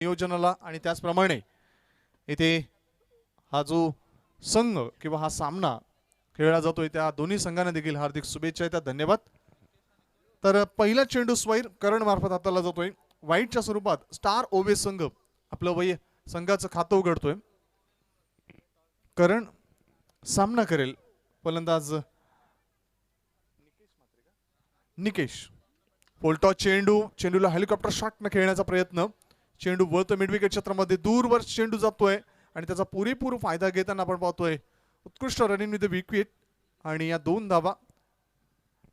नियोजनाला आणि त्याचप्रमाणे इथे हा जो संघ किंवा हा सामना खेळला जातोय त्या दोन्ही संघांना देखील हार्दिक शुभेच्छा आहेत, धन्यवाद। तर पहिला चेंडू स्वैर करण मार्फत हाताळला जातोय वाईटच्या स्वरूपात स्टार ओवे संघ आपलं वय संघाचं खातं उघडतोय। करण सामना करेल फलंदाज निकेश। फोल्टॉस चेंडूला हेलिकॉप्टर शॉटने खेळण्याचा प्रयत्न, चेंडू वळतो मिडविकेट क्षेत्रामध्ये, दूरवर चेंडू जातोय आणि त्याचा पुरेपूर फायदा घेताना आपण पाहतोय उत्कृष्ट रनिंग विथ द विकेट आणि या दोन धावा,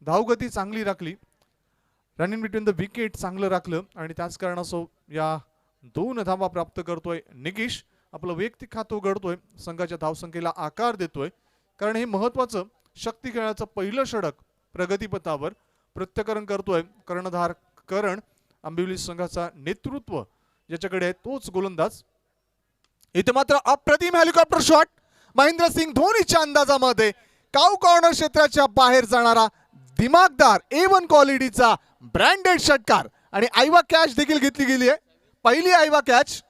धावगती चांगली राखली, रनिंग बिटवीन द विकेट चांगलं राखलं आणि त्याच कारणासो या दोन धावा प्राप्त करतोय निकेश। आपलं वैयक्तिक खातं उघडतोय, संघाच्या धावसंख्येला आकार देतोय, कारण हे महत्वाचं शक्ती खेळाचं पहिलं षटक प्रगतीपथावर प्रत्यकरण करतोय कर्णधार करण। आंबिवली संघाचा नेतृत्व ज्याच्याकडे आहे तोच गोलंदाज। इथे मात्र अप्रतिम हेलिकॉप्टर शॉट महेंद्रसिंग धोनीच्या अंदाजामध्ये काऊ कॉर्नर क्षेत्राच्या बाहेर जाणारा दिमागदार A1 क्वालिटीचा ब्रँडेड षटकार आणि आयवा कॅच देखील घेतली गेली आहे, पहिली आयवा कॅच।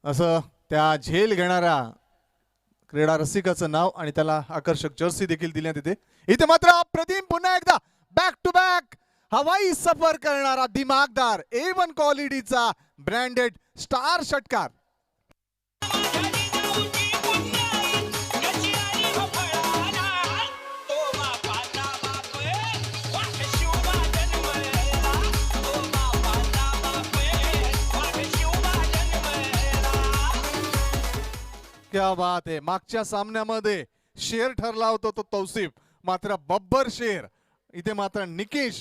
असं त्या झेल घेणाऱ्या क्रीडा रसिकाचं नाव आणि त्याला आकर्षक जर्सी देखील दिल्यात इथे। इथे मात्र अप्रतिम पुन्हा एकदा बॅक टू बॅक हवाई सफर करणारा दिमागदार A1 क्वालिटीचा ब्रँडेड स्टार षटकार। क्या बात आहे, मागच्या सामन्यामध्ये शेर ठरला होता तो तौसिफ, मात्र बब्बर शेर इथे मात्र निकेश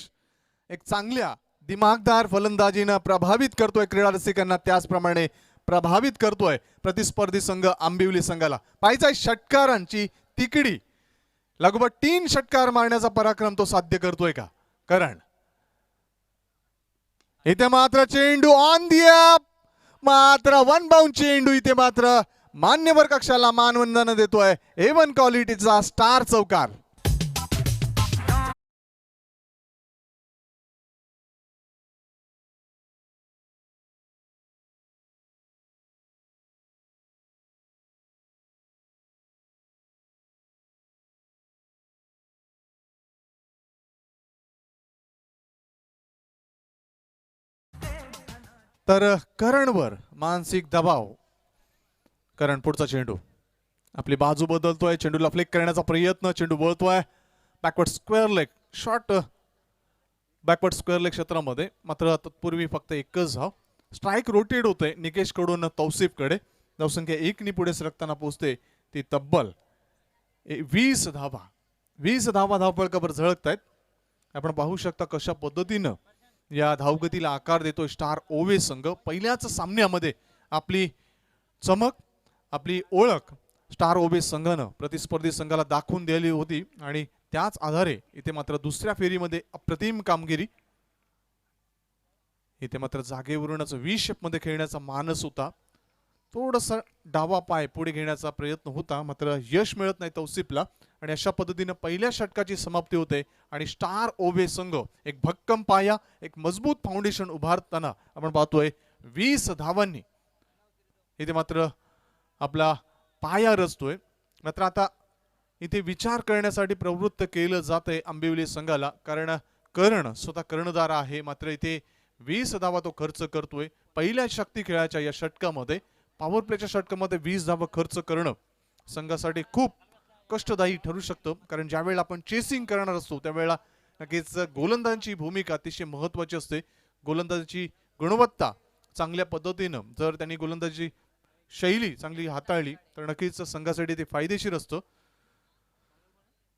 एक चांगल्या दिमागदार फलंदाजीनं प्रभावित करतोय क्रीडा रसिकांना, त्याचप्रमाणे प्रभावित करतोय प्रतिस्पर्धी संघ आंबिवली संघाला। पाहिजे षटकारांची तिकडी, लगभग 3 षटकार मारण्याचा पराक्रम तो साध्य करतोय का करण। इथे मात्र चेंडू ऑन दी अप, मात्र वन बाउंड चेंडू, इथे मात्र मान्यवर कक्षाला मानवंदना देतोय A1 क्वालिटीचा स्टार चौकार। तर करणवर मानसिक दबाव, करण पुढचा चेंडू आपली बाजू बदलतोय, चेंडूला फ्लिक करण्याचा प्रयत्न, चेंडू वळतोय backward square leg shot, backward square leg क्षेत्रामध्ये, मात्र तत्पूर्वी फक्त एकच धाव। स्ट्राइक रोटेट होते निकेश कडून तौसिफ कडे, धावसंख्या 1 नी पुढे सरकताना पोहोचते ती तब्बल 20 धावा। 20 धावा धावफलकावर झळकतायत। आपण पाहू शकता कशा पद्धतीनं या धावगतीला आकार देतोय स्टार ओवे संघ। पहिल्याच सामन्यामध्ये आपली चमक, आपली ओळख स्टार ओवे संघानं प्रतिस्पर्धी संघाला दाखवून दिली होती आणि त्याच आधारे इथे मात्र दुसऱ्या फेरीमध्ये अप्रतिम कामगिरी। इथे मात्र जागेवरूनच व्ही शेप मध्ये खेळण्याचा मानस होता, थोडंसं डावा पाय पुढे घेण्याचा प्रयत्न होता, मात्र यश मिळत नाही तौसिफला आणि अशा पद्धतीने पहिल्या षटकाची समाप्ती होते आणि स्टार ओवे संघ एक भक्कम पाया, एक मजबूत फाउंडेशन उभारताना आपण पाहतोय 20 धावांनी इथे मात्र आपला पाया रचतोय। मात्र आता इथे विचार करण्यासाठी प्रवृत्त केलं जातंय आंबिवली संघाला, कारण करण स्वतः कर्णधार आहे, मात्र इथे 20 धावा तो खर्च करतोय पहिल्या शक्ती खेळाच्या या षटकामध्ये। पॉवर प्लेच्या षटकामध्ये 20 धावा खर्च करणं संघासाठी खूप कष्टदायी ठरू शकतं, कारण ज्यावेळेला आपण चेसिंग करणार असतो त्यावेळेला नक्कीच गोलंदाजांची भूमिका अतिशय महत्त्वाची असते। गोलंदाजाची गुणवत्ता चांगल्या पद्धतीनं जर त्यांनी गोलंदाजी शैली चांगली हाताळली तर नक्कीच संघासाठी ते फायदेशीर असतं।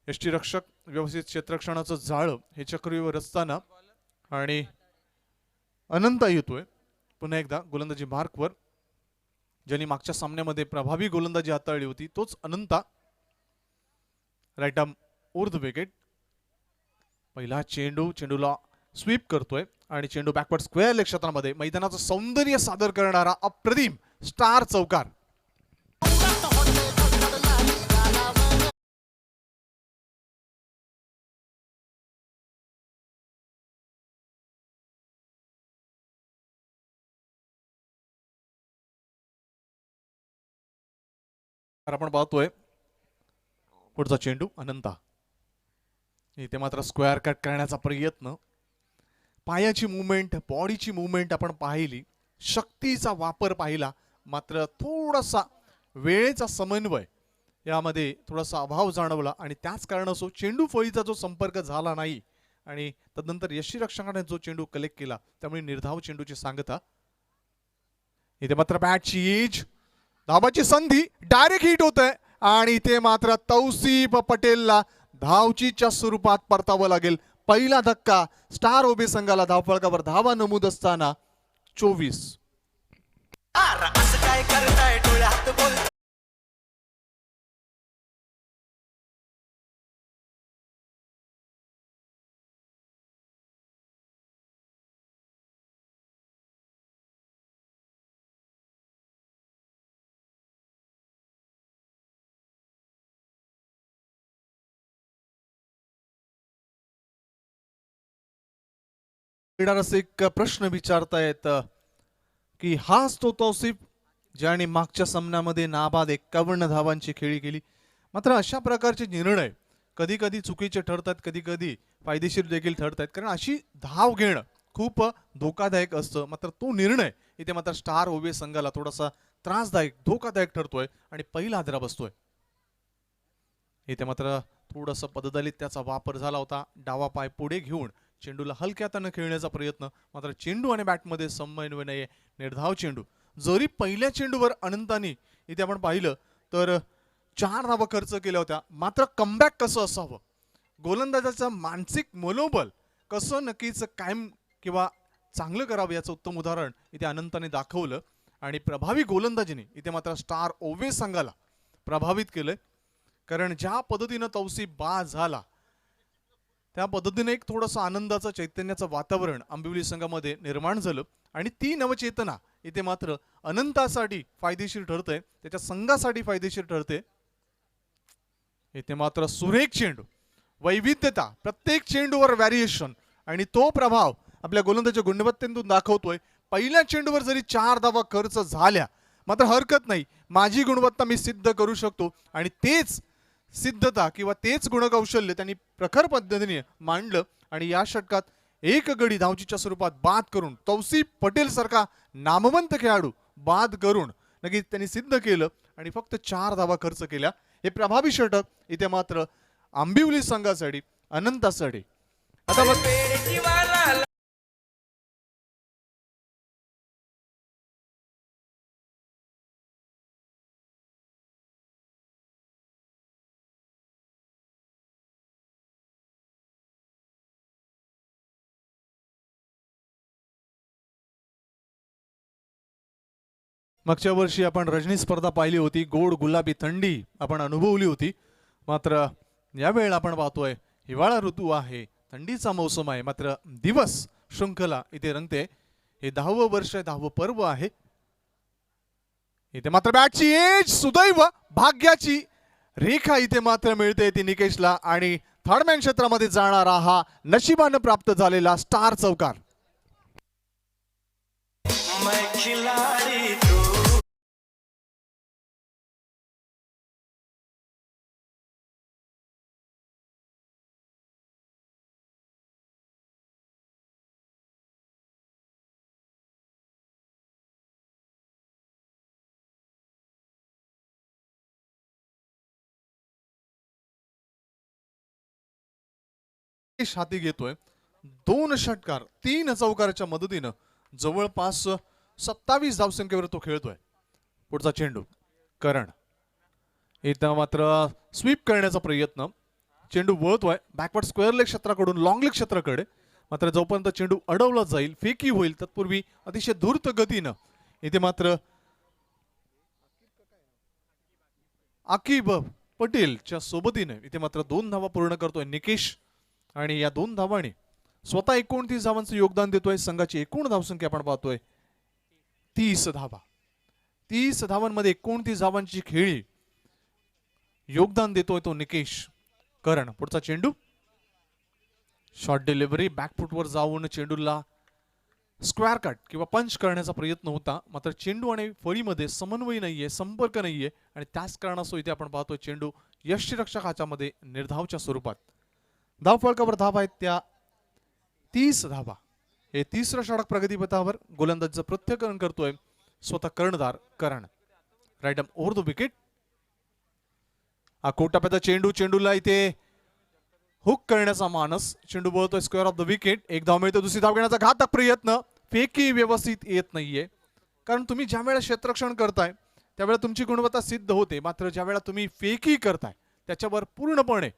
यष्टीरक्षक व्यवस्थित क्षेत्ररक्षणाचं जाळं हे चक्रीवर असताना आणि अनंत येतोय पुन्हा एकदा गोलंदाजी मार्कवर, ज्यांनी मागच्या सामन्यामध्ये प्रभावी गोलंदाजी हाताळली होती तोच अनंता। राईट आर्म ऊर्ध्व विकेट. पहिला चेंडूला स्वीप करतोय आणि चेंडू बॅकवर्ड स्क्वेअर लेग क्षेत्रामध्ये मैदानाचं सौंदर्य सादर करणारा अप्रतिम स्टार चौकार. आपण पाहतोय पुढचा चेंडू अनंता. इथे मात्र स्क्वेअर कट करण्याचा प्रयत्न. पायाची मुवमेंट, बॉडीची मुवमेंट आपण पाहिली, शक्तीचा वापर पाहिला, मात्र थोडासा वेळेचा समन्वय यामध्ये थोडासा अभाव जाणवला आणि त्याच कारणास्तव चेंडू फळीचा जो संपर्क झाला नाही आणि तदनंतर यष्टीरक्षकाने जो चेंडू कलेक्ट केला त्यामुळे निर्धाव चेंडूची सांगता. इथे मात्र बॅटची एज, धावाची संधी, डायरेक्ट हिट होत आहे आणि इथे मात्र तौसिफ पटेलला धावचीच्या स्वरूपात परतावं लागेल. पहिला धक्का स्टार ओबे संघाला धावफलकावर धावा नमूद असताना 24. एक प्रश्न विचारतायत की हाच तो तौसिफ ज्याने मागच्या सामन्यामध्ये नाबाद 51 धावांची खेळी केली. मात्र अशा प्रकारचे निर्णय कधी कधी चुकीचे ठरतात, कधी कधी फायदेशीर देखील ठरतात, कारण अशी धाव घेणं खूप धोकादायक असतं. मात्र तो निर्णय इथे मात्र स्टार ओबे संघाला थोडासा त्रासदायक, धोकादायक ठरतोय आणि पहिला हादरा बसतोय. इथे मात्र थोडंसं पददलित त्याचा वापर झाला होता. डावा पाय पुढे घेऊन चेंडूला हलक्यात खेळण्याचा प्रयत्न, मात्र चेंडू आणि बॅटमध्ये समन्वय नाही. निर्धाव चेंडू. जरी पहिल्या चेंडूवर अनंतानी इथे आपण पाहिलं तर 4 धावा खर्च केल्या होत्या, मात्र कमबॅक कसं असावं, गोलंदाजाचं मानसिक मनोबल कसं नक्कीच कायम किंवा चांगलं करावं याचं उत्तम उदाहरण इथे अनंताने दाखवलं आणि प्रभावी गोलंदाजीने इथे मात्र स्टार ओबे संघाला प्रभावित केलंय. कारण ज्या पद्धतीनं तौसिफ बाद झाला त्या पद्धतीने एक थोडंसं आनंदाचं, चैतन्याचं वातावरण आंबिवली संघामध्ये निर्माण झालं आणि ती नवचेतना इथे मात्र अनंतासाठी फायदेशीर ठरते, त्याच्या संघासाठी फायदेशीर ठरते. इथे मात्र सुरेख चेंडू, वैविध्यता, प्रत्येक चेंडूवर व्हॅरिएशन आणि तो प्रभाव आपल्या गोलंदाजीच्या गुणवत्तेतून दाखवतोय. पहिल्या चेंडूवर जरी 4 धावा खर्च झाल्या मात्र हरकत नाही, माझी गुणवत्ता मी सिद्ध करू शकतो आणि तेच सिद्धता किंवा तेच गुणकौशल्य त्यांनी प्रखर पद्धतीने मांडलं आणि या षटकात एक गडी धावचीच्या स्वरूपात बाद करून तौसिफ पटेल सारखा नामवंत खेळाडू बाद करून नक्कीच त्यांनी सिद्ध केलं आणि फक्त 4 धावा खर्च केल्या. हे प्रभावी षटक इथे मात्र आंबिवली संघासाठी, अनंतासाठी. आता मागच्या वर्षी आपण रजनी स्पर्धा पाहिली होती, गोड गुलाबी थंडी आपण अनुभवली होती. मात्र यावेळेला आपण पाहतोय हिवाळा ऋतू आहे, थंडीचा मौसम आहे, मात्र दिवस शृंखला इथे रंगते. हे 10वं वर्ष, 10वं पर्व आहे. इथे मात्र बॅटची एज, सुदैव भाग्याची रेखा इथे मात्र मिळते ती निकेशला आणि थर्डमॅन क्षेत्रामध्ये जाणारा हा नशिबानं प्राप्त झालेला स्टार चौकार. हाती घेतोय 2 षटकार 3 चौकाराच्या मदतीनं जवळपास 27 धावसंख्येवर तो खेळतोय. पुढचा चेंडू करण, इथं मात्र स्वीप करण्याचा प्रयत्न, चेंडू वळतोय बॅकवर्ड स्क्वेअर लेग क्षेत्राकडून लॉंग लेग क्षेत्राकडे, मात्र जोपर्यंत चेंडू अडवला जाईल, फेकी होईल, तत्पूर्वी अतिशय धूर्त गतीनं इथे मात्र आकिब पटेलच्या सोबतीने इथे मात्र 2 धावा पूर्ण करतोय निकेश आणि या 2 धावांनी स्वतः 29 धावांचं योगदान देतोय. संघाची एकूण धावसंख्या आपण पाहतोय 30 धावा. 30 धावांमध्ये 29 धावांची खेळी योगदान देतोय तो निकेश करण. पुढचा चेंडू शॉर्ट डिलिव्हरी बॅकफुटवर जाऊन चेंडूला स्क्वेअर कट किंवा पंच करण्याचा प्रयत्न होता, मात्र चेंडू आणि फळीमध्ये समन्वय नाहीये, संपर्क नाहीये आणि त्याच कारणास्तव इथे आपण पाहतोय चेंडू यष्टिरक्षक हातामध्ये निर्धावच्या स्वरूपात. धाव फलकावर धाव आहेत त्या 30 धावा. हे तिसरं षटक प्रगतीपथावर गोलंदाजीचं प्रत्यर्पण करतोय स्वतः कर्णधार Karan. Right arm over the wicket. हा कोटाप्याचा चेंडू, चेंडूला इथे हुक करण्याचा मानस, चेंडू बोलतोय स्क्वेअर ऑफ द विकेट. एक धाव मिळतो. दुसरी धाव घेण्याचा घातक प्रयत्न, फेकी व्यवस्थित येत नाहीये. कारण तुम्ही ज्या वेळेला क्षेत्ररक्षण करताय त्यावेळेला तुमची गुणवत्ता सिद्ध होते, मात्र ज्या वेळेला तुम्ही फेकी करताय त्याच्यावर पूर्णपणे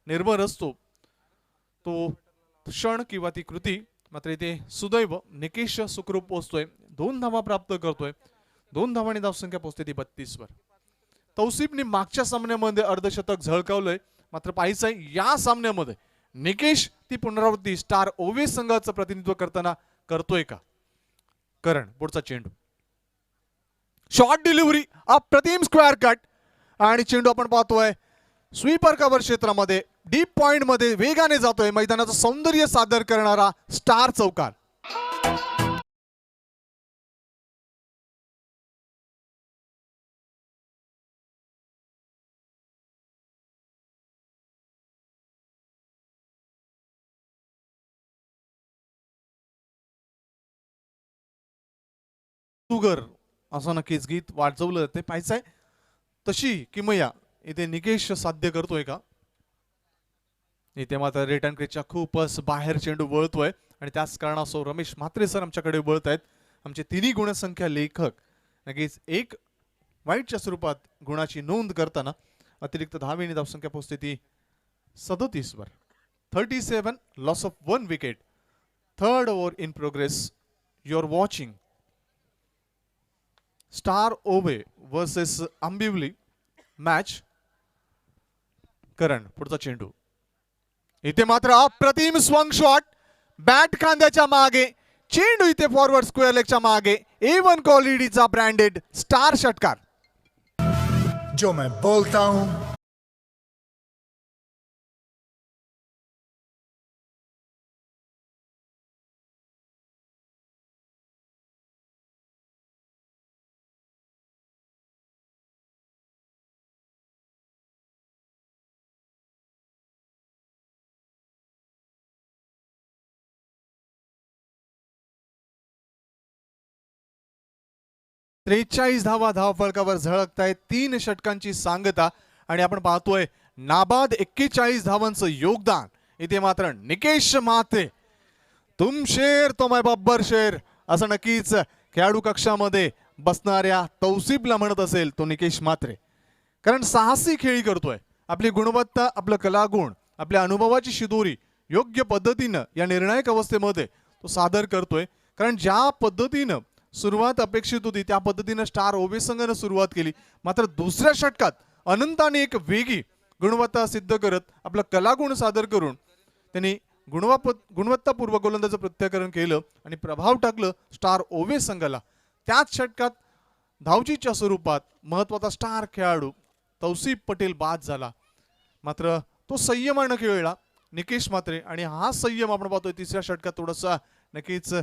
निर्भर असतो तो क्षण किंवा ती कृती. मात्र इथे सुदैव निकेश सुखरूप पोहोचतोय, 2 धावा प्राप्त करतोय. 2 धावांनी धावसंख्या पोहोचते ती 32 वर. तौसिफने मागच्या सामन्यामध्ये अर्धशतक झळकावलंय, मात्र पाहिजे या सामन्यामध्ये निकेश ती पुनरावृत्ती स्टार ओवेस संघाचं प्रतिनिधित्व करताना करतोय का. करण. पुढचा चेंडू शॉर्ट डिलिव्हरी, अप्रतिम स्क्वेअर कट आणि चेंडू आपण पाहतोय स्वीपर कव्हर क्षेत्रामध्ये डीप पॉइंट मध्ये वेगाने जातोय. मैदानाचं सौंदर्य सादर करणारा स्टार चौकार. सुगर असं नक्कीच गीत वाजवलं ते पाहिजे. तशी किमया इथे निकेश साध्य करतोय का. इथे मात्र रिटर्न क्रीजच्या खूपच बाहेर चेंडू वळतोय आणि त्याच कारणास्तव रमेश म्हात्रे सर आमच्याकडे वळत आहेत. आमचे तिन्ही गुणसंख्या लेखक नक्कीच एक वाईटच्या स्वरूपात गुणाची नोंद करताना अतिरिक्त धावेने धावसंख्या पोहोचते ती 37 वर. 37 loss of 1 wicket. Third over in progress. You're watching star Ove versus Ambivli match. Karan. पुढचा चेंडू इथे मात्र अप्रतिम स्वंग शॉट, बॅट खांद्याच्या मागे, चेंडू इथे फॉरवर्ड स्क्वेअर लेगच्या मागे. A1 क्वालिटीचा ब्रँडेड स्टार षटकार. जो मैं बोलता हूं त्रेचाळीस धावा धावफलकावर झळकतायत. 3 षटकांची सांगता आणि आपण पाहतोय नाबाद 41 धावांचं योगदान. इथे मात्र निकेश म्हात्रे, तुम शेर तो मैं बब्बर शेर असं नक्कीच खेळाडू कक्षामध्ये बसणाऱ्या तौसिफला म्हणत असेल तो निकेश म्हात्रे. कारण साहसी खेळी करतोय. आपली गुणवत्ता, आपलं कलागुण, आपल्या अनुभवाची शिदोरी योग्य पद्धतीनं या निर्णायक अवस्थेमध्ये तो सादर करतोय. कारण ज्या पद्धतीनं सुरुवात अपेक्षित होती त्या पद्धतीनं स्टार ओवेस संघानं सुरुवात केली, मात्र दुसऱ्या षटकात अनंताने एक वेगी गुणवत्ता सिद्ध करत आपला कलागुण सादर करून त्यांनी गुणवत्तापूर्व गोलंदाजीचं प्रत्याकरण केलं आणि प्रभाव टाकलं स्टार ओवेस संघाला. त्याच षटकात धावचीच्या स्वरूपात महत्वाचा स्टार खेळाडू तौसिफ पटेल बाद झाला, मात्र तो संयमानं खेळला निकेश म्हात्रे. आणि हा संयम आपण पाहतोय तिसऱ्या षटकात थोडासा नक्कीच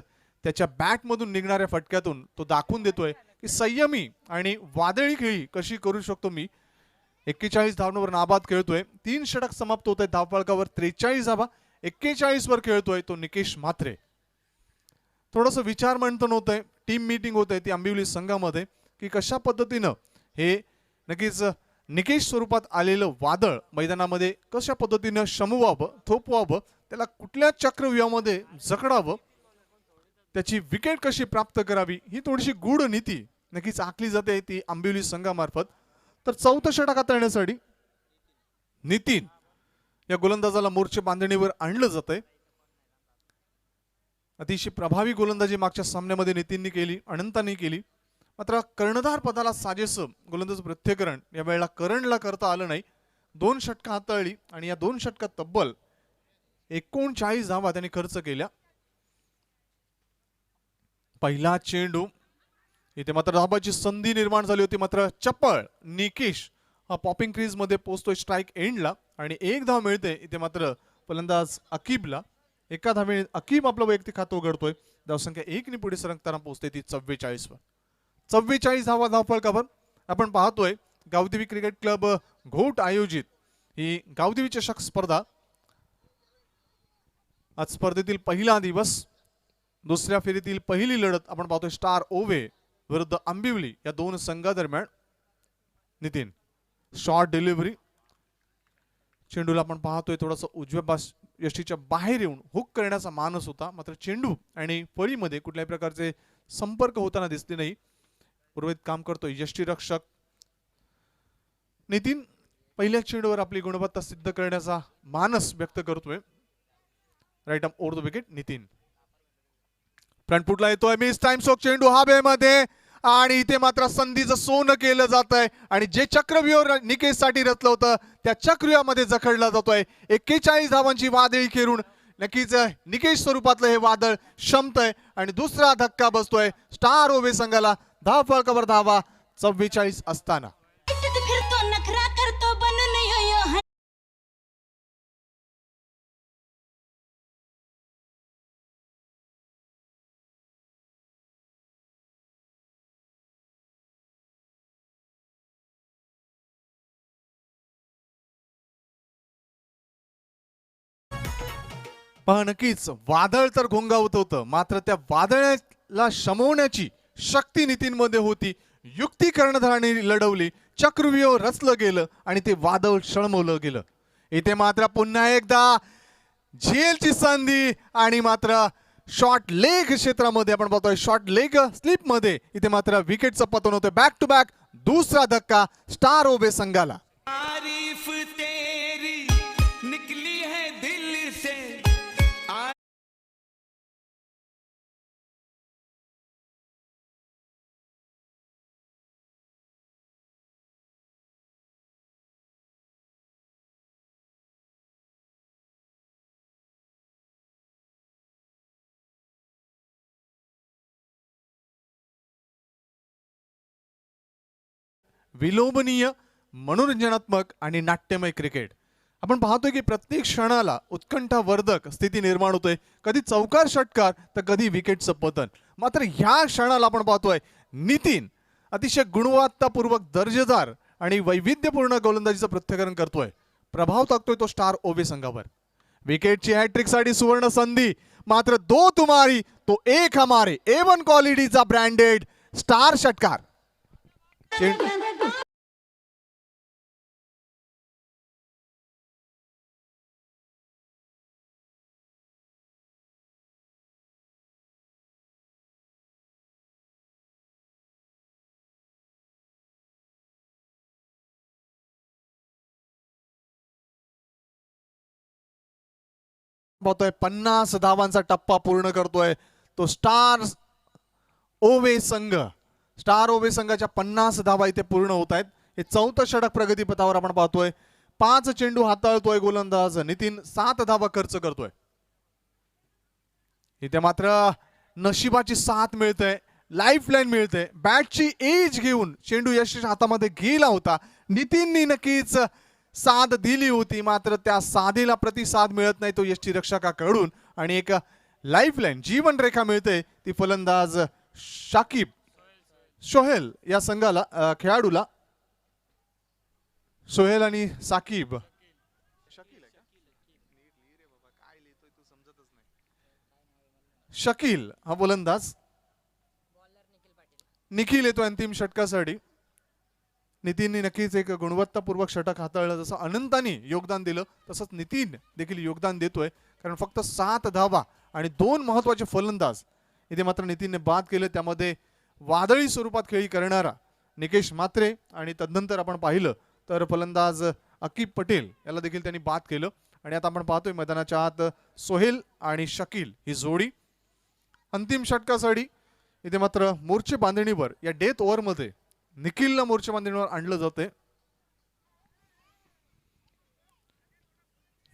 त्याच्या बॅटमधून निघणाऱ्या फटक्यातून तो दाखवून देतोय की संयमी आणि वादळी खेळी कशी करू शकतो मी. 41 धावांवर नाबाद खेळतोय. 3 षटक समाप्त होत आहेत. धावफलकावर 43 धावा, 41 वर खेळतोय तो निकेश म्हात्रे. थोडंसं विचार मंथन होतंय, टीम मीटिंग होत आहे ती आंबिवली संघामध्ये की कशा पद्धतीनं हे नक्कीच निकेश स्वरूपात आलेलं वादळ मैदानामध्ये कशा पद्धतीनं शमवावं, थोपवावं, त्याला कुठल्या चक्रव्यूहामध्ये जकडावं, त्याची विकेट कशी प्राप्त करावी, ही थोडीशी गूढ नीती नक्कीच आखली जाते ती आंबिवली संघामार्फत. तर चौथं षटक हाताळण्यासाठी नितीन या गोलंदाजाला मोर्चे बांधणीवर आणलं जातंय. अतिशय प्रभावी गोलंदाजी मागच्या सामन्यामध्ये नितीनने केली, अनंताने केली, मात्र कर्णधार पदाला साजेसं गोलंदाज प्रत्येकरण या वेळेला करणला करता आलं नाही. 2 षटकं हाताळली आणि या 2 षटकात तब्बल 39 धावा त्यांनी खर्च केल्या. पहिला चेंडू इथे मात्र धाबाची संधी निर्माण झाली होती, मात्र चप्पळ निकेश हा पॉपिंग क्रीज मध्ये पोहोचतोय स्ट्राइक एंडला आणि 1 धाव मिळते. इथे मात्र फलंदाज अकीबला. एका धावेने अकीब आपलं वैयक्तिक खातं उघडतोय. धावसंख्या 1 ने पुढे सरकताना पोहोचते ती 44 वर. 44 धावा धावफलकावर आपण पाहतोय. गावदेवी क्रिकेट क्लब घोट आयोजित ही गावदेवी चषक स्पर्धा. आज स्पर्धेतील पहिला दिवस. दुसऱ्या फेरीतील पहिली लढत आपण पाहतोय स्टार ओवे विरुद्ध आंबिवली या 2 संघादरम्यान. Nitin short delivery. चेंडूला आपण पाहतोय थोडासा उजव्या यष्टीच्या बाहेर येऊन हुक करण्याचा मानस होता, मात्र चेंडू आणि फळीमध्ये कुठल्याही प्रकारचे संपर्क होताना दिसले नाही. उर्वरित काम करतोय यष्टीरक्षक नितीन. पहिल्या चेंडूवर आपली गुणवत्ता सिद्ध करण्याचा मानस व्यक्त करतोय. Right arm over the wicket Nitin. फ्रंटफुटला येतोय मिस टाइम सोक चेंडू हवेमध्ये आणि इथे मात्र संधीचं सोनं केलं जात आहे आणि जे चक्रव्यूह निकेश साठी रचलं होतं त्या चक्रव्यूहामध्ये जखडला जातोय. 41 धावांची वादळी खेळून नक्कीच निकेश स्वरूपातलं हे वादळ शमतंय आणि दुसरा धक्का बसतोय स्टार ओवे संघाला. धावफलकावर धावा 44 असताना. पहा नक्कीच वादळ तर घोंगावत होतं, मात्र त्या वादळाला शमवण्याची शक्ती नितीनमध्ये होती. युक्ती कर्णधाराने लढवली, चक्रव्यूह रचलं गेलं आणि ते वादळ शळमवलं गेलं. इथे मात्र पुन्हा एकदा झेलची संधी आणि मात्र शॉर्ट लेग क्षेत्रामध्ये आपण पाहतोय शॉर्ट लेग स्लिप मध्ये इथे मात्र विकेटचं पतन होतं. बॅक टू बॅक दुसरा धक्का स्टार ओबे संघाला. विलोभनीय, मनोरंजनात्मक आणि नाट्यमय क्रिकेट. आपण पाहतोय की प्रत्येक क्षणाला उत्कंठावर्धक स्थिती निर्माण होते. कधी चौकार षटकार तर कधी विकेटचं पतन. मात्र ह्या क्षणाला आपण पाहतोय नितीन अतिशय गुणवत्तापूर्वक दर्जेदार आणि वैविध्यपूर्ण गोलंदाजीचं प्रत्यर्पण करतोय. प्रभाव टाकतोय तो स्टार ओबे संघावर. विकेटची हॅट्रिक साठी सुवर्ण संधी. मात्र दो तुम्हारी तो एक हमारे A1 क्वालिटीचा ब्रँडेड स्टार षटकार. पाहतोय 50 धावांचा टप्पा पूर्ण करतोय तो स्टार ओवे संघ. स्टार ओवे संघाच्या 50 धावा इथे पूर्ण होत आहेत. हे 4थं षटक प्रगतीपथावर आपण पाहतोय. 5 चेंडू हाताळतोय गोलंदाज नितीन. 7 धावा खर्च करतोय. इथे मात्र नशिबाची साथ मिळते, लाईफलाईन मिळते. बॅटची एज घेऊन चेंडू यश हातामध्ये गेला होता. नितीननी नक्कीच साथ दिली होती, मात्र त्या साधीला प्रतिसाद मिळत नाही तो यष्टीरक्षकाकडून आणि एक लाईफलाईन जीवन रेखा मिळते ती फलंदाज शाकिब सोहेल या संघाला खेळाडूला. सोहेल आणि साकिब शकील हा गोलंदाज. निखिल येतो अंतिम षटकासाठी. नितीनने नक्कीच एक गुणवत्तापूर्वक षटक हाताळलं. जसं अनंतानी योगदान दिलं तसंच नितीन देखील योगदान देतोय, कारण फक्त 7 धावा आणि 2 महत्वाचे फलंदाज इथे मात्र नितीनने बाद केले. त्यामध्ये वादळी स्वरूपात खेळी करणारा निकेश म्हात्रे आणि तदनंतर आपण पाहिलं तर फलंदाज अकीब पटेल याला देखील त्यांनी बाद केलं. आणि आता आपण पाहतोय मैदानाच्या आत सोहेल आणि शकील ही जोडी अंतिम षटकासाठी इथे मात्र मोर्चे बांधणीवर या डेथ ओव्हर मध्ये निखिलला मोर्चे बांधणीवर आणलं जाते.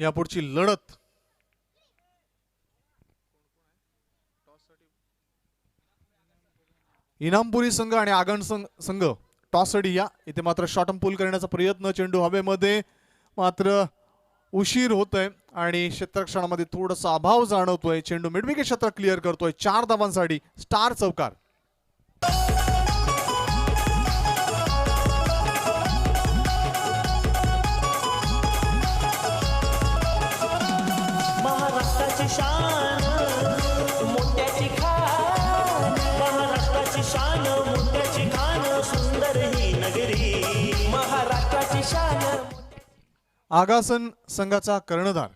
यापुढची लढत इनामपुरी संघ आणि आगण संघ टॉसडी या इथे मात्र शॉर्ट पूल करण्याचा प्रयत्न, चेंडू हवेमध्ये मात्र उशीर होतोय आणि क्षेत्ररक्षणामध्ये थोडासा अभाव जाणवतोय. चेंडू मिडविकेट क्षेत्र क्लिअर करतोय. 4 धावांसाठी स्टार चौकार. महाराष्ट्राची शान मोत्याची खान, महाराष्ट्राची शान मोत्याची खान, सुंदर ही नगरी महाराष्ट्राची शान. आगासन संघाचा कर्णधार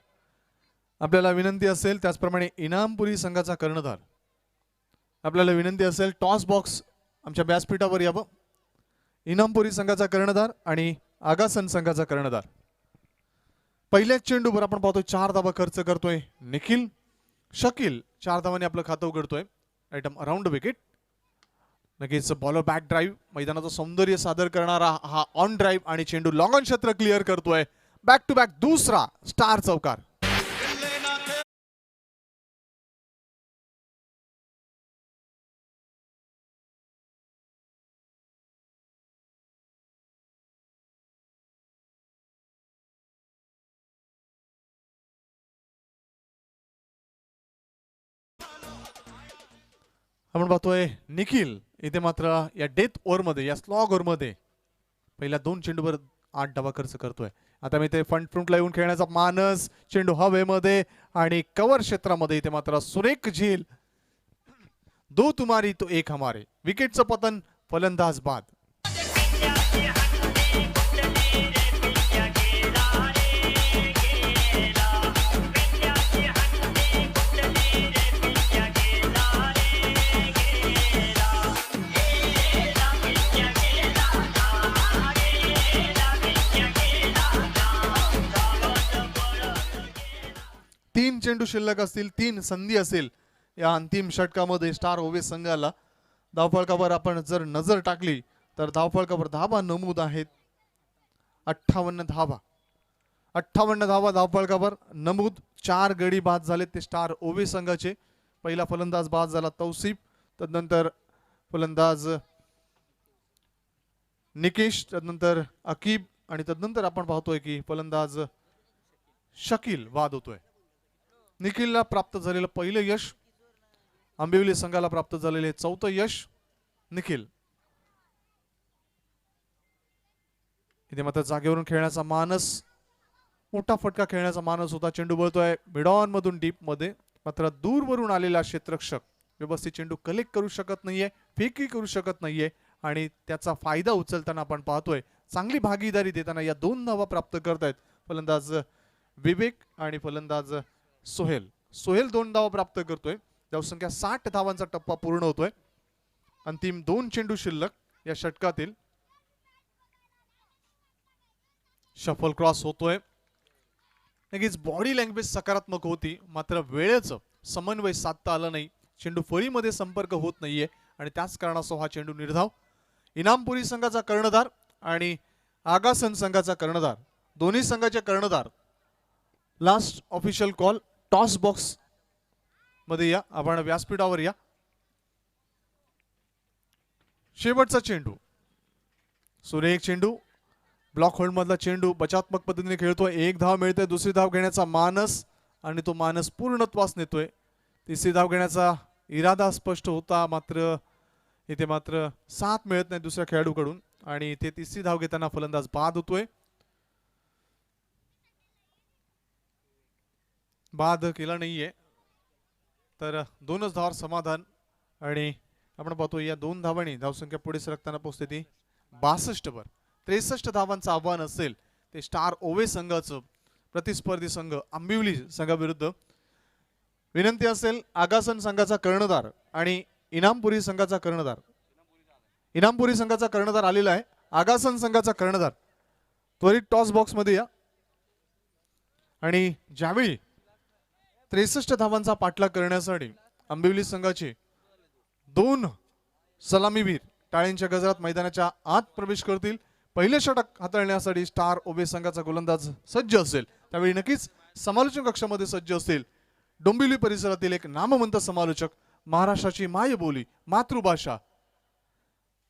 आपल्याला विनंती असेल, त्याचप्रमाणे इनामपुरी संघाचा कर्णधार आपल्याला विनंती असेल, टॉस बॉक्स आमच्या व्यासपीठावर यावं. इनामपुरी संघाचा कर्णधार आणि आगासन संघाचा कर्णधार. पहिल्याच चेंडूवर आपण पाहतोय 4 धावा खर्च करतोय निखिल. शकील 4 धावांनी आपलं खातं उघडतोय. Item around wicket. नक्कीच बॉलर बॅक ड्राईव्ह, मैदानाचं सौंदर्य सादर करणारा हा ऑन ड्राईव्ह आणि चेंडू लॉंग ऑन क्षेत्र क्लिअर करतोय. बॅक टू बॅक दुसरा स्टार चौकार. आपण पाहतोय निखिल इथे मात्र या डेथ ओव्हरमध्ये, या स्लॉग ओव्हरमध्ये पहिल्या 2 चेंडूवर 8 धावा खर्च करतोय. आता मी ते फ्रंटला येऊन खेळण्याचा मानस, चेंडू हवेमध्ये आणि कव्हर क्षेत्रामध्ये इथे मात्र सुरेख झेल. 2 तुम्हारी तो 1 हमारे. विकेटचं पतन, फलंदाज बाद. तीन चेंडू शिल्लक असतील, 3 संधी असेल या अंतिम षटकामध्ये स्टार ओवेस संघाला. धावफलकावर आपण जर नजर टाकली तर धावफलकावर धावा नमूद आहेत 58 धावा. 58 धावा धावफलकावर नमूद. 4 गडी बाद झाले ते स्टार ओवेस संघाचे. पहिला फलंदाज बाद झाला तौसिफ, तदनंतर फलंदाज निकेश, तदनंतर अकीब आणि तदनंतर आपण पाहतोय की फलंदाज शकील बाद होतोय. निखिलला प्राप्त झालेलं पहिलं यश, आंबिवली संघाला प्राप्त झालेले 4थं यश. निखिल इथे मात्र जागेवरून खेळण्याचा मानस, मोठा फटका खेळण्याचा मानस होता. चेंडू बोलतोय मिडॉन मधून डीप मध्ये, मात्र दूरवरून आलेला क्षेत्ररक्षक व्यवस्थित चेंडू कलेक्ट करू शकत नाहीये, फेकी करू शकत नाहीये आणि त्याचा फायदा उचलताना आपण पाहतोय. चांगली भागीदारी देताना या 2 धावा प्राप्त करतायत फलंदाज विवेक आणि फलंदाज सोहेल. सोहेल 2 धावा प्राप्त करतोय. धावसंख्या 60 धावांचा टप्पा पूर्ण होतोय. अंतिम 2 चेंडू शिल्लक या षटकातील. शफल क्रॉस होतोय. नक्कीच बॉडी लँग्वेज सकारात्मक होती, मात्र वेळेचं समन्वय साधता आलं नाही. चेंडू फळीमध्ये संपर्क होत नाहीये आणि त्याच कारणास्तव हा चेंडू निर्धाव. इनामपुरी संघाचा कर्णधार आणि आगासन संघाचा कर्णधार, दोन्ही संघाचे कर्णधार. Last official call toss box मध्ये या, आपण व्यासपीठावर या. शेवटचा चेंडू, सुरेख चेंडू, ब्लॉक होल्ड मधला चेंडू बचात्मक पद्धतीने खेळतोय. 1 धाव मिळते. दुसरी धाव घेण्याचा मानस आणि तो मानस पूर्णत्वास नेतोय. तिसरी धाव घेण्याचा इरादा स्पष्ट होता, मात्र इथे मात्र साथ मिळत नाही दुसऱ्या खेळाडूकडून आणि इथे तिसरी धाव घेताना फलंदाज बाद होतोय. बाद केला नाहीये, तर 2च धावांवर समाधान. आणि आपण पाहतो या 2 धावांनी धावसंख्या पुढे सरकताना पोहोचते ती 62 वर. 63 धावांचं आव्हान असेल ते स्टार ओवे संघाचं. प्रतिस्पर्धी संघ आंबिवली संघाविरुद्ध. विनंती असेल आगासन संघाचा कर्णधार आणि इनामपुरी संघाचा कर्णधार. इनामपुरी संघाचा कर्णधार आलेला आहे. आगासन संघाचा कर्णधार त्वरित टॉस बॉक्स मध्ये या. आणि ज्यावेळी 63 धावांचा पाठलाग करण्यासाठी आंबिवली संघाचे 2 सलामीवीर टाळ्यांच्या गजरात मैदानाच्या आत प्रवेश करतील. पहिले षटक हाताळण्यासाठी स्टार ओबे संघाचा गोलंदाज सज्ज असेल, त्यावेळी नक्कीच समालोचन कक्षामध्ये सज्ज असतील डोंबिवली परिसरातील एक नामवंत समालोचक, महाराष्ट्राची मायबोली मातृभाषा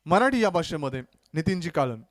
मराठी या भाषेमध्ये नितीनजी कालन.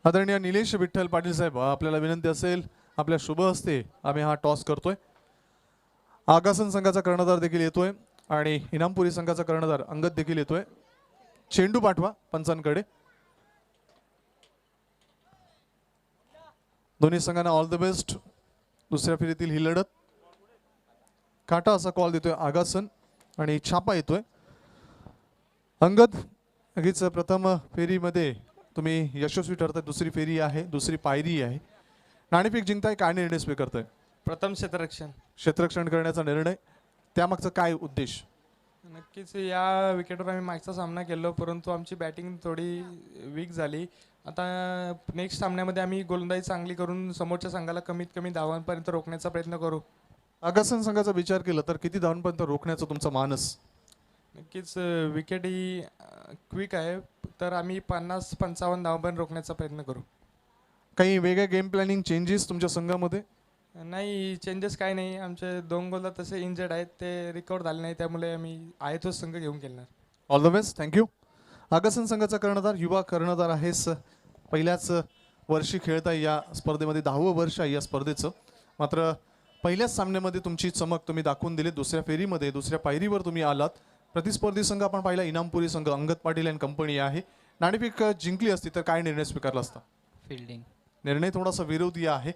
आदरणीय निलेश विठ्ठल पाटील साहेब, आपल्याला विनंती असेल आपल्या शुभ हस्ते आम्ही हा टॉस करतोय. आगासन संघाचा कर्णधार देखील येतोय आणि इनामपुरी संघाचा कर्णधार अंगद देखील येतोय. चेंडू पाठवा पंचांकडे. दोन्ही संघांना ऑल द बेस्ट. दुसऱ्या फेरीतील ही लढत. काटा असा कॉल देतोय आगासन आणि छापा येतोय. अंगद, लगेच प्रथम फेरीमध्ये तुम्ही यशस्वी ठरताय. दुसरी फेरी आहे, दुसरी पायरी आहे. नाणेफेक जिंकताय, काय निर्णय स्वीकारताय? प्रथम क्षेत्ररक्षण. क्षेत्ररक्षण करण्याचा निर्णय, त्यामागचा काय उद्देश? नक्कीच या विकेटवर आम्ही मागचा सामना केलो, परंतु आमची बॅटिंग थोडी वीक झाली. आता नेक्स्ट सामन्यामध्ये आम्ही गोलंदाजी चांगली करून समोरच्या संघाला कमीत कमी धावांपर्यंत रोखण्याचा प्रयत्न करू. आगासन संघाचा विचार केला तर किती धावांपर्यंत रोखण्याचा तुमचा मानस? नक्कीच विकेट ही क्विक आहे, तर आम्ही 50-55 धावांपर्यंत रोखण्याचा प्रयत्न करू. काही वेगळ्या गेम प्लॅनिंग चेंजेस तुमच्या संघामध्ये? नाही, चेंजेस काय नाही. आमचे 2 गोलर तसे इंजर्ड आहेत, ते रिकवर झाले नाही, त्यामुळे आम्ही आहे तोच संघ घेऊन खेळणार. All the best, thank you. Agasan संघाचा कर्णधार, युवा कर्णधार आहेस, पहिल्याच वर्षी खेळताय या स्पर्धेमध्ये, 10वं वर्ष आहे या स्पर्धेचं. मात्र पहिल्याच सामन्यामध्ये तुमची चमक तुम्ही दाखवून दिली. दुसऱ्या फेरीमध्ये दुसऱ्या पायरीवर तुम्ही आलात. प्रतिस्पर्धी संघ आपण पाहिला इनामपुरी संघ, अंगद पाटील अँड कंपनी आहे. नाणेफेक जिंकली असती तर काय निर्णय स्वीकारला असता? फिल्डिंग. निर्णय थोडासा विरोधी आहे.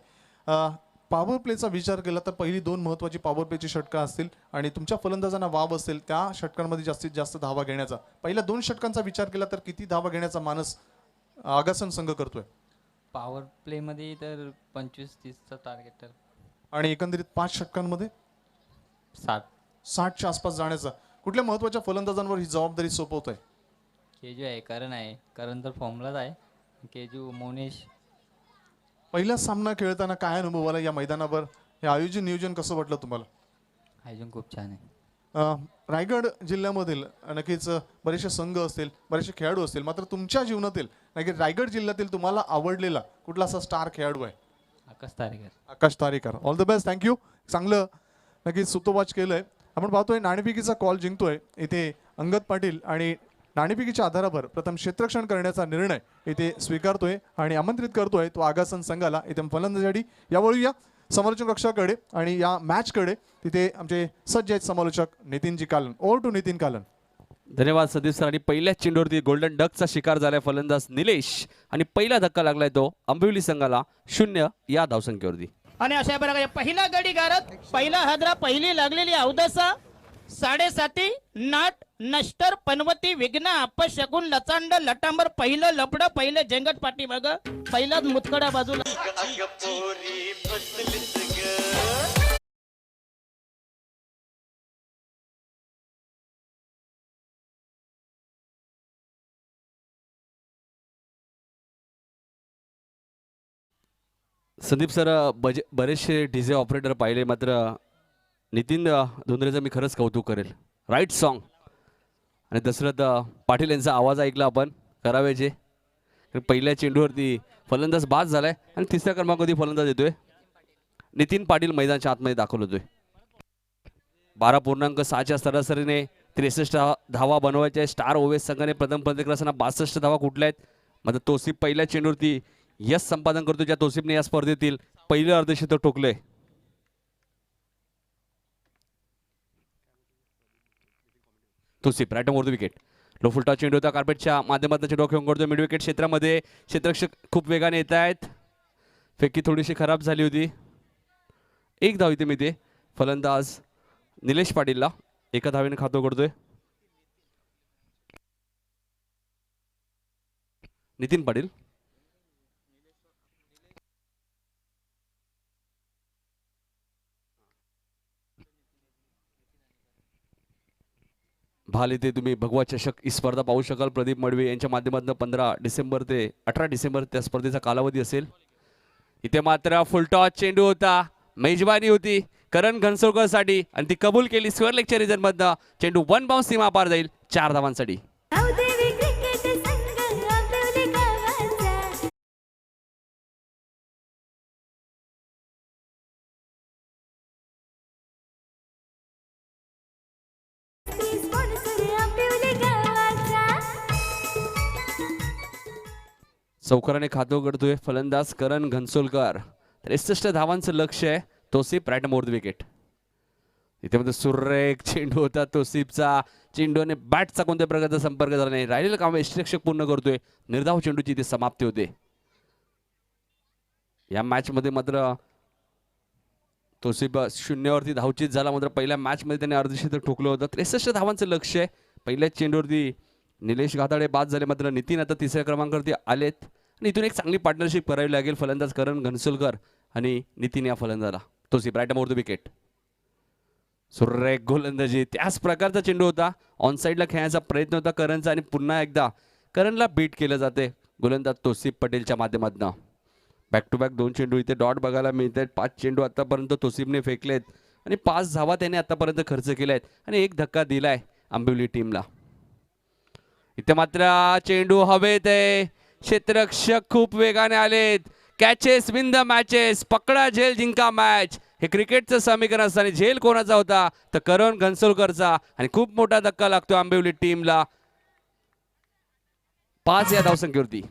पॉवर प्लेचा विचार केला तर पहिली 2 महत्त्वाची पॉवर प्लेची षटकं असतील आणि तुमच्या फलंदाजांना वाव असेल त्या षटकांमध्ये जास्तीत जास्त धावा घेण्याचा. पहिल्या 2 षटकांचा विचार केला तर किती धावा घेण्याचा मानस आगासन संघ करतोय? पॉवर प्लेमध्ये तर 25-30चं टार्गेट. आणि एकंदरीत 5 षटकांमध्ये 60च्या आसपास जाण्याचा. कुठल्या महत्त्वाच्या फलंदाजांवर ही जबाबदारी सोपवत आहे? केजू आहे, करण तर फॉर्मलाच आहे. केजू, मोनेश. पहिला सामना खेळताना काय अनुभव आला या मैदानावर? हे आयोजन नियोजन कसं वाटलं तुम्हाला? अजून खूप छान आहे. रायगड जिल्ह्यामधील नक्कीच बरेचसे संघ असतील, बरेचसे खेळाडू असतील, मात्र तुमच्या जीवनातील नक्कीच रायगड जिल्ह्यातील तुम्हाला आवडलेला कुठला असा स्टार खेळाडू आहे? Akash Tarekar. Akash Tarekar, all the best, thank you. चांगलं नक्कीच सुतोवाच केलंय. आपण पाहतोय नाणेफेकीचा कॉल जिंकतोय इथे अंगद पाटील आणि नाणेफेकीच्या आधारावर प्रथम क्षेत्ररक्षण करण्याचा निर्णय इथे स्वीकारतोय आणि आमंत्रित करतोय तो आगासन संघाला. इथे फलंदाजी यावेळी या समालोचन कक्षाकडे आणि या मॅचकडे तिथे आमचे सज्ज आहेत समालोचक नितीनजी कालन. Over to Nitin Kalan. धन्यवाद संदीप सर. आणि पहिल्याच चेंडूवरती गोल्डन डकचा शिकार झालाय फलंदाज निलेश आणि पहिला धक्का लागलाय तो आंबिवली संघाला 0 या धावसंख्येवरती. आणि अशा प्रकारे पहिला गडी गारत, पहिला हादरा, पहिली लागलेली अवदसा, 7.5 नाट नष्टर पनवती विघ्न अपशकुन लचांड लटांबर, पहिलं लपड, पहिलं जंगट पाठी बघ, पहिलाच मुतखडा बाजूला. संदीप सर, बरेचसे डीजे ऑपरेटर पाहिले, मात्र नितीन धुंद्रेचं मी खरंच कौतुक करेल. Right song. आणि दशरथ पाटील यांचा आवाज ऐकला आपण, करावे जे. पहिल्या चेंडूवरती फलंदाज बाद झालाय आणि तिसऱ्या क्रमांकावरती फलंदाज येतोय नितीन पाटील मैदानाच्या आतमध्ये दाखल होतोय. 12.6च्या सरासरीने 63 धावा बनवायच्या. स्टार ओवेस संघाने प्रथम फलंदाजी करताना 62 धावा कुठल्या आहेत. मात्र तोसिफ पहिल्या चेंडूवरती यश संपादन करतो, ज्या तोसिफने या स्पर्धेतील पहिलं अर्धशतक ठोकलंय. Tosif right on the wicket. Low फुलटा चेंडू होता, कार्पेटच्या माध्यमातून चेंडू खेळून करतो मिड विकेट क्षेत्रामध्ये. क्षेत्ररक्षक खूप वेगाने येत आहेत. फेकी थोडीशी खराब झाली होती. 1 धाव इथे मिळते फलंदाज निलेश पाटीलला. एका धावेने खातो करतोय नितीन पाटील. भाल इथे तुम्ही भगवा चषक ही स्पर्धा पाहू शकाल. प्रदीप मडवी यांच्या माध्यमातून 15 डिसेंबर ते 18 डिसेंबर त्या स्पर्धेचा कालावधी असेल. इथे मात्र फुलटॉस चेंडू होता. मेजबानी होती करण घनसोळकर साठी आणि ती कबूल केली स्क्वेअर लेगच्या रिजन मधनं. चेंडू 1 बाउन्स सीमा पार जाईल 4 धावांसाठी. चौकाराने खातो करतोय फलंदाज करण घनसोलकर. 63 धावांचं लक्ष आहे. Tosif right more the wicket. इथे मध्ये सुरेख चेंडू होता तोसिफचा. चेंडूने बॅटचा कोणत्या प्रकारचा संपर्क झाला नाही. राहिलेलं काम यष्टिरक्षक पूर्ण करतोय. निर्धाव चेंडूची इथे समाप्ती होते. या मॅच मध्ये मात्र तोसिफ शून्यावरती धावचीत झाला. मात्र पहिल्या मॅच मध्ये त्याने अर्धशतक ठोकलं होतं. 63 धावांचं लक्ष आहे. पहिल्याच चेंडूवरती निलेश घाताडे बाद झाले. मात्र नितीन आता तिसऱ्या क्रमांकावरती आलेत आणि इथून एक चांगली पार्टनरशिप करावी लागेल फलंदाज करण घनसोलकर आणि नितीन या फलंदाजाला. Tosif right more the wicket. सुरेख गोलंदाजी. त्याच प्रकारचा चेंडू होता. ऑन साईडला खेळण्याचा प्रयत्न होता करणचा आणि पुन्हा एकदा करणला बीट केलं जाते गोलंदाज तोसिफ पटेलच्या माध्यमातून. बॅक टू बॅक 2 चेंडू इथे डॉट बघायला मिळत आहेत. 5 चेंडू आतापर्यंत तोसिफने फेकलेत आणि 5 धावा त्याने आतापर्यंत खर्च केल्या आहेत आणि 1 धक्का दिलाय आंबिवली टीमला. इथे मात्र चेंडू हवेत आहे. क्षेत्ररक्षक खूप वेगाने आलेत. Catches win the matches. पकडा झेल जिंका मॅच हे क्रिकेटचं समीकरण असताना झेल कोणाचा होता तर करण घनसोलकरचा आणि खूप मोठा धक्का लागतो आंबिवली टीमला 5 या धावसंख्येवरती.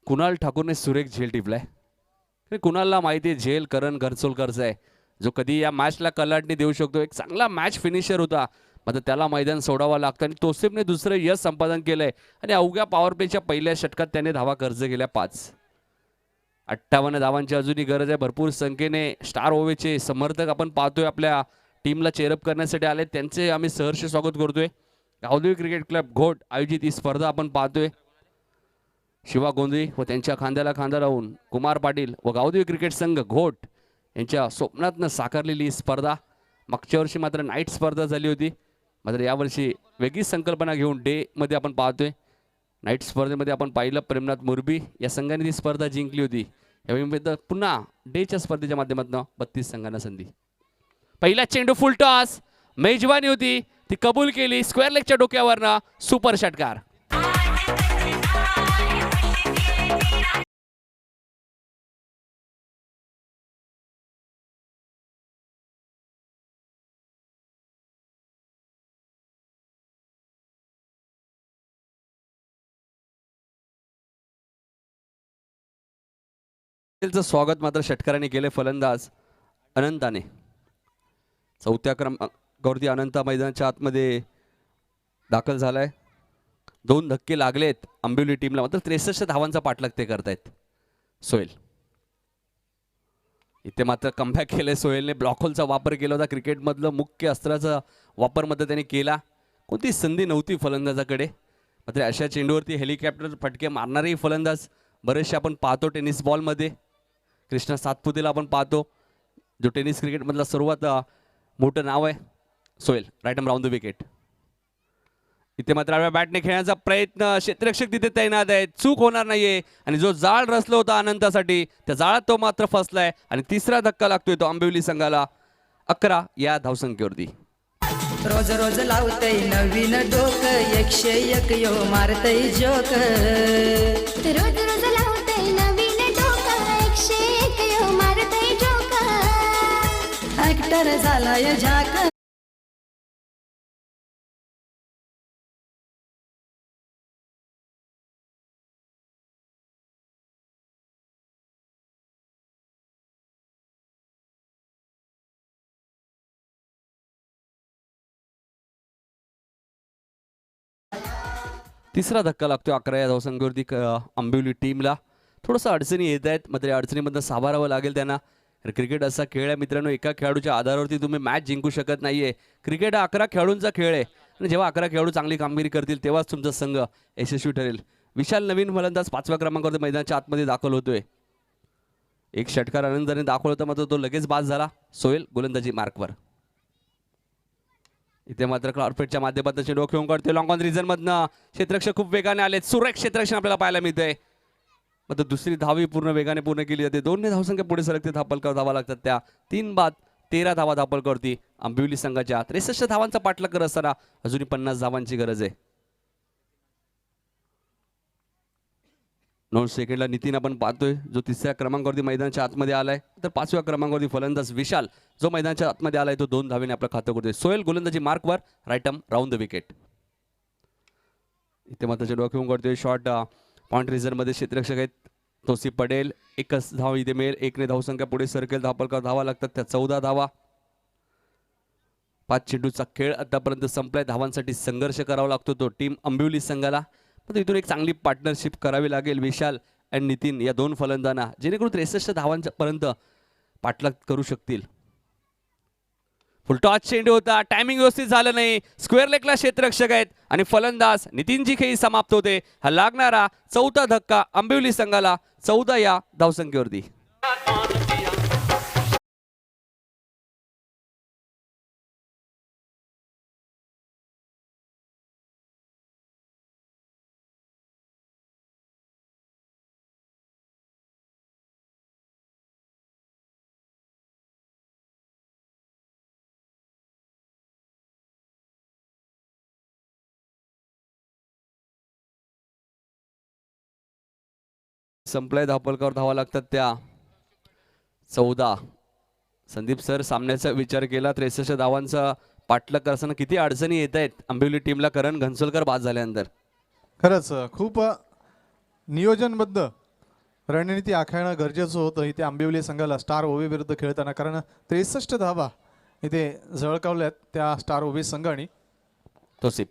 कुणाल ठाकूरने सुरेख झेल टिपलाय. कुणालला माहिती आहे झेल करण घनसोलकरचा आहे जो कधी या मॅचला कलाटणी देऊ शकतो. एक चांगला मॅच फिनिशर होता मात्र त्याला मैदान सोडावं लागतं आणि तोसिफने दुसरं यश संपादन केलंय आणि अवघ्या पॉवर प्लेच्या पहिल्या षटकात त्याने धावा कर्ज केल्या 5. 58 धावांची अजूनही गरज आहे. भरपूर संख्येने स्टार ओवेचे समर्थक आपण पाहतोय आपल्या टीमला चेअरअप करण्यासाठी आले. त्यांचे आम्ही सहर्ष स्वागत करतोय. गावदेवी क्रिकेट क्लब घोट आयोजित ही स्पर्धा आपण पाहतोय. शिवा गोंधळी व त्यांच्या खांद्याला खांदा लावून कुमार पाटील व गावदेवी क्रिकेट संघ घोट यांच्या स्वप्नातनं साकारलेली ही स्पर्धा. मागच्या वर्षी मात्र नाईट स्पर्धा झाली होती मात्र यावर्षी वेगळीच संकल्पना घेऊन डे मध्ये आपण पाहतोय. नाईट स्पर्धेमध्ये आपण पाहिलं प्रेमनाथ मुरबी या संघाने ती स्पर्धा जिंकली होती. यावेळी पुन्हा डेच्या स्पर्धेच्या माध्यमातून 32 संघांना संधी. पहिला चेंडू फुल टॉस. मेजबानी होती ती कबूल केली स्क्वेअर लेगच्या डोक्यावरनं. सुपर षटकार. स्वागत मात्र षटकाराने केले फलंदाज अनंताने. 4थ्या क्रमांकावरती अनंता मैदानाच्या आतमध्ये दाखल झालाय. 2 धक्के लागलेत आंबिवली टीमला मात्र 63 धावांचा पाठलाग ते करतायत. सोहेल इथे मात्र कमबॅक केले. सोहेलने ब्लॉक होलचा वापर केला होता. क्रिकेटमधलं मुख्य अस्त्राचा वापर मात्र त्याने केला. कोणती संधी नव्हती फलंदाजाकडे मात्र अशा चेंडूवरती हेलिकॉप्टर फटके मारणारेही फलंदाज बरेचसे आपण पाहतो. टेनिस बॉलमध्ये कृष्णा सातपुतेला आपण पाहतो जो टेनिस क्रिकेटमधला सर्वात मोठं नाव आहे. Sohail right round the wicket. इथे मात्र आपल्या बॅटने खेळण्याचा प्रयत्न. क्षेत्ररक्षक तिथे तैनात आहेत. चूक होणार नाहीये आणि जो जाळ रचला होता अनंतासाठी त्या जाळात तो मात्र फसलाय आणि तिसरा धक्का लागतोय तो आंबिवली संघाला 11 या धावसंख्येवरती. रोज रोज लावतय नवीन डोक 101 यो मारतय जोक. रोज रोज लावतय नवीन डोक 101 यो मारतय जोक. ऍक्टर झालाय झाक. तिसरा धक्का लागतो 11 या धावसंख्येवरती आंबिवली टीमला. थोडंसं अडचणी येत आहेत, मात्र या अडचणीमधनं सावरावं लागेल त्यांना. क्रिकेट असा खेळ आहे मित्रांनो, एका खेळाडूच्या आधारावरती तुम्ही मॅच जिंकू शकत नाहीये. क्रिकेट हा 11 खेळाडूंचा खेळ आहे आणि जेव्हा 11 खेळाडू चांगली कामगिरी करतील तेव्हाच तुमचा संघ यशस्वी ठरेल. विशाल नवीन फलंदाज 5व्या क्रमांकावरती मैदानाच्या आतमध्ये दाखल होतोय. एक षटकार आनंदाने दाखल होता, मात्र तो लगेच बाद झाला. सोहेल गोलंदाजी मार्कवर. इथे मात्र क्लॉरपेटच्या माध्यमातून चेंडू खेळून काढतोय लॉंग ऑन रिझन मधनं. क्षेत्ररक्षक खूप वेगाने आले, सुरेख क्षेत्ररक्षण आपल्याला पाहायला मिळतंय. मात्र दुसरी धावी पूर्ण वेगाने पूर्ण केली जाते. 2 धावसंख्या पुढे सरकते, धापलकर धावा लागतात त्या. 3 बाद 13 धावा धापलकरती आंबिवली संघाच्या. 63 धावांचा पाठलाग करत असताना अजूनही 50 धावांची गरज आहे. 9 सेकंडला नितीन आपण पाहतोय, जो 3ऱ्या क्रमांकावरती मैदानाच्या आतमध्ये आलाय. तर 5व्या क्रमांकावरती फलंदाज विशाल, जो मैदानाच्या आतमध्ये आलाय, तो 2 धावेने आपलं खातं करतोय. सोहेल गोलंदाजी मार्कवर, right arm round the wicket. इथे मात्र चेंडू खेळून करतोय शॉट पॉइंट रिझर्व्हमध्ये क्षेत्ररक्षक आहेत तोसी पडेल. एकच धाव इथे मिळेल. 1 धावसंख्या पुढे सरकेल. धापलकर धावा लागतात त्या 14 धावा. 5 चेंडूचा खेळ आतापर्यंत संपलाय. धावांसाठी संघर्ष करावा लागतो तो टीम आंबिवली संघाला. पण इथून एक चांगली पार्टनरशिप करावी लागेल विशाल आणि नितीन या 2 फलंदाजांना, जेणेकरून 63 धावांपर्यंत पाठलाग करू शकतील. फुलटॉस चेंडू होता, टायमिंग व्यवस्थित झालं नाही. स्क्वेअर लेगला क्षेत्ररक्षक आहेत आणि फलंदाज नितीनची खेळी समाप्त होते. हा लागणारा 4था धक्का आंबिवली संघाला 14 या धावसंख्येवरती. संपलाय. धापलकर धावा लागतात त्या 14. संदीप सर सामन्याचा विचार केला, 63 धावांचा पाठलाग करताना किती अडचणी येत आहेत आंबिवली टीमला. करण घनसोलकर बाद झाल्यानंतर खरंच खूप नियोजनबद्ध रणनीती आखणं गरजेचं होतं इथे आंबिवली संघाला स्टार ओवी विरुद्ध खेळताना. कारण 63 धावा इथे झळकावल्यात त्या स्टार ओवी संघाने. तोसिफ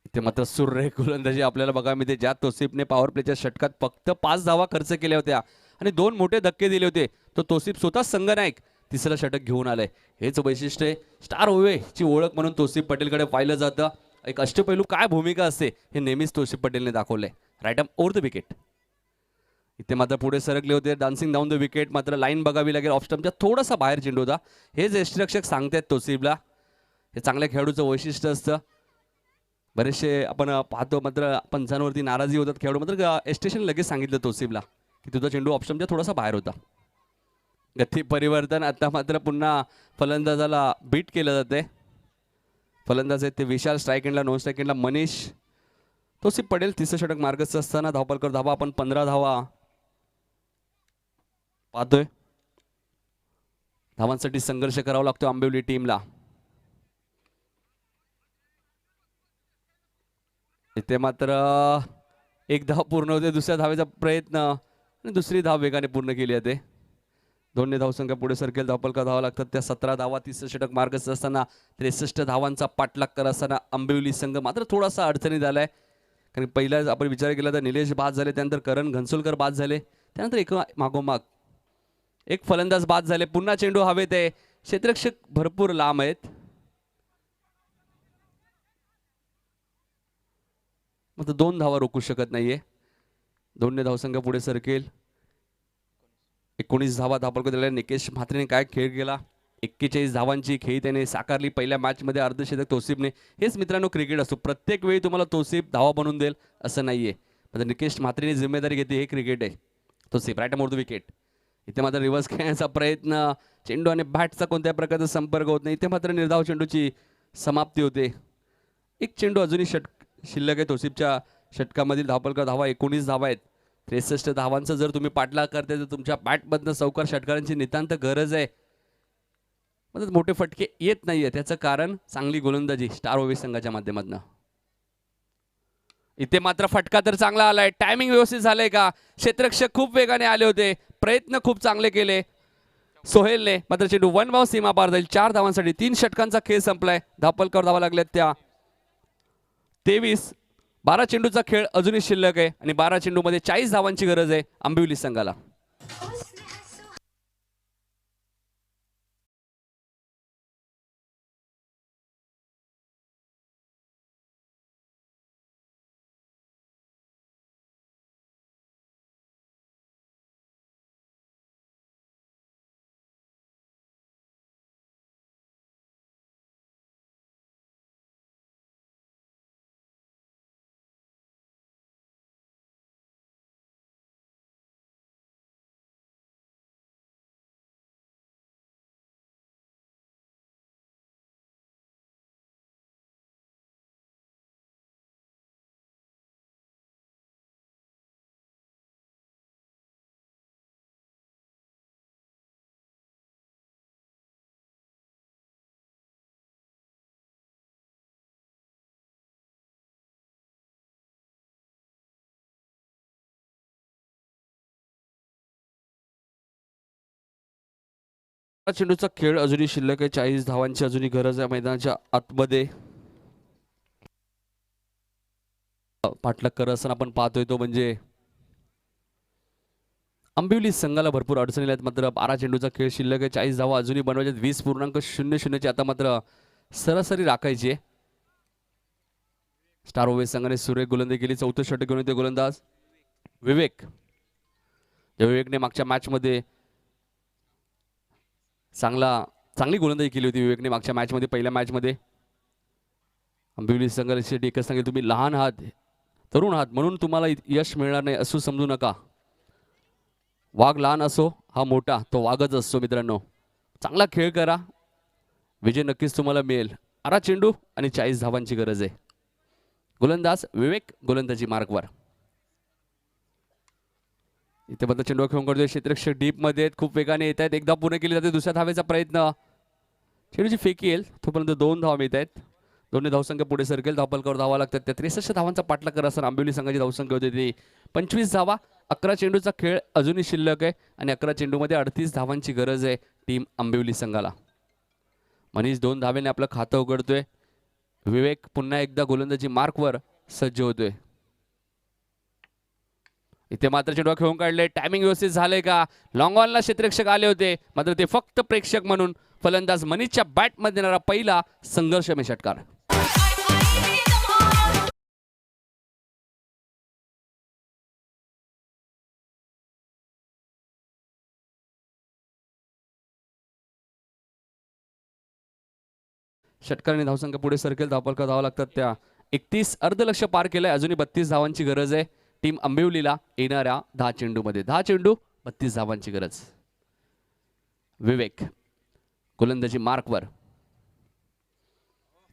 इथे मात्र सुरेख गोलंदाजी आपल्याला बघा मिळते, ज्या तोसिफने पॉवर प्लेच्या षटकात फक्त 5 धावा खर्च केल्या होत्या आणि 2 मोठे धक्के दिले होते. तो तोसिफ स्वतः संघनायक 3रं षटक घेऊन आलंय. हेच वैशिष्ट्य आहे स्टार ओवेची ओळख म्हणून तोसिफ पटेलकडे पाहिलं जातं. एक अष्टपैलू काय भूमिका असते हे नेहमीच तोसिफ पटेलने दाखवलंय. Right arm over the wicket. इथे मात्र पुढे सरकले होते, डान्सिंग डाऊन द विकेट. मात्र लाईन बघावी लागेल, ऑफ स्टंपच्या थोडासा बाहेर चेंडू होता. हे यष्टिरक्षक सांगतायत तोसिफला, हे चांगल्या खेळाडूचं वैशिष्ट्य असतं. बरेचसे आपण पाहतो, मात्र पंचांवरती नाराजी होतात खेळाडू. मात्र एस्टेशन लगेच सांगितलं तोसिफला की तुझा चेंडू ऑफ स्टंपच्या थोडासा बाहेर होता. गती परिवर्तन. आता मात्र पुन्हा फलंदाजाला बीट केलं जाते. फलंदाज आहेत ते विशाल, स्ट्राईक एंडला 9 सेकंडला मनीष. तोसिफ पडेल 3रं षटक मार्गस्थ असताना धावपलकर धावा आपण 15 धावा पाहतोय. धावांसाठी संघर्ष करावा लागतो आंबिवली टीमला. इथे मात्र 1 धाव पूर्ण होते. दुसऱ्या धावेचा प्रयत्न आणि दुसरी धाव वेगाने पूर्ण केली जाते. 2 धावसंख्या पुढे सरकेल. धावपलकर धावा लागतात त्या 17 धावा. 3रं षटक मार्गस्थ असताना 63 धावांचा पाठलाग करत असताना आंबिवली संघ मात्र थोडासा अडचणीत आलाय. कारण पहिला आपण विचार केला तर निलेश बाद झाले, त्यानंतर करण घनसोलकर बाद झाले, त्यानंतर एक मागोमाग एक फलंदाज बाद झाले. पुन्हा चेंडू हवेत आहे. क्षेत्ररक्षक भरपूर लांब आहेत. मात्र 2 धावा रोखू शकत नाहीये. 2 धावसंख्या पुढे सरकेल. 19 धावा धापलकर दिल्या. निकेश म्हात्रेने काय खेळ केला. 41 धावांची खेळी त्याने साकारली पहिल्या मॅचमध्ये. अर्धशतक तोसिफने. हेच मित्रांनो क्रिकेट असतो, प्रत्येक वेळी तुम्हाला तोसिफ धावा बनवून देईल असं नाहीये. मात्र निकेश म्हात्रेने जिम्मेदारी घेतली. हे क्रिकेट आहे. Tosif right more the wicket. इथे मात्र रिव्हर्स खेळण्याचा प्रयत्न. चेंडू आणि बॅटचा कोणत्या प्रकारचा संपर्क होत नाही. इथे मात्र निर्धाव चेंडूची समाप्ती होते. एक चेंडू अजूनही शिल्लक आहे तोसिफच्या षटकामधील. धावपलकर धावा 19 धावा आहेत. 63 धावांचा जर तुम्ही पाठलाग करताय तर तुमच्या बॅटमधनं सावकार षटकारांची नितांत गरज आहे. म्हणजे मोठे फटके येत नाहीये. त्याचं कारण चांगली गोलंदाजी स्टार ओवी संघाच्या माध्यमातून. इथे मात्र फटका तर चांगला आलाय. टायमिंग व्यवस्थित झालंय का. क्षेत्ररक्षक खूप वेगाने आले होते, प्रयत्न खूप चांगले केले सोहेलने. मात्र चेंडू 1 बाउंस सीमा पार जाईल. 4 धावांसाठी 3 षटकांचा खेळ संपलाय. धापलकर धावा लागल्यात त्या 23. 12 चेंडूचा खेळ अजूनही शिल्लक आहे आणि 12 चेंडूमध्ये 40 धावांची गरज आहे आंबिवली संघाला. चेंडूचा खेळ अजूनही शिल्लक आहे. 40 धावांची अजूनही गरज आहे मैदानाच्या आतमध्ये. पाठलाग करत असताना आपण पाहतोय तो म्हणजे आंबिवली संघाला भरपूर अडचणी आहेत. मात्र 12 चेंडूचा खेळ शिल्लक आहे. 40 धावा अजूनही बनवायच्यात. 20.00 ची आता मात्र सरासरी राखायची आहे. स्टार ओवेस संघाने सुरेख गोलंदाजी केली. 4थं षटक घेऊन येते गोलंदाज विवेक. विवेकने मागच्या मॅचमध्ये चांगली गोलंदाजी केली होती. विवेकने मागच्या मॅचमध्ये, पहिल्या मॅचमध्ये. आंबिवली संघासाठी एकच सांगेल, तुम्ही लहान आहात, तरुण आहात, म्हणून तुम्हाला यश मिळणार नाही असं समजू नका. वाघ लहान असो, हा मोठा तो वाघच असतो. मित्रांनो, चांगला खेळ करा, विजय नक्कीच तुम्हाला मिळेल. 12 चेंडू आणि 40 धावांची गरज आहे. गोलंदाज विवेक गोलंदाजी मार्कवर. इथे बद्दल चेंडू खेळून करतोय क्षेत्ररक्षक डीप मध्ये खूप वेगाने येत आहेत. एकदा पूर्ण केली जाते. दुसऱ्या धावेचा प्रयत्न, चेंडूची फेकी येईल तोपर्यंत 2 धावा मिळत आहेत. दोन्ही धावसंख्या पुढे सरकेल. धावपलकावर धावा लागतात. त्या 63 धावांचा पाठलाग करत असताना आंबिवली संघाची धावसंख्या होती ती 25 धावा. 11 चेंडूचा खेळ अजूनही शिल्लक आहे आणि 11 चेंडूमध्ये 38 धावांची गरज आहे टीम आंबिवली संघाला. मनीष 2 धावेने आपलं खातं उघडतोय. विवेक पुन्हा एकदा गोलंदाजी मार्कवर सज्ज होतोय. इथे मात्र चेंडू खेळून काढले. टायमिंग व्यवस्थित झालंय का? लॉंग ऑनला क्षेत्ररक्षक आले होते, मात्र ते फक्त प्रेक्षक म्हणून. फलंदाज मनीषच्या बॅटमध्ये येणारा पहिला संघर्षमय षटकार. षटकाराने धावसंख्या पुढे सरकेल. धावपलका धावा लागतात त्या 31. अर्धलक्ष पार केलंय. अजूनही 32 धावांची गरज आहे टीम आंबिवलीला येणाऱ्या 10 चेंडूमध्ये. 10 चेंडू 32 धावांची गरज. विवेक गोलंदाजी मार्कवर.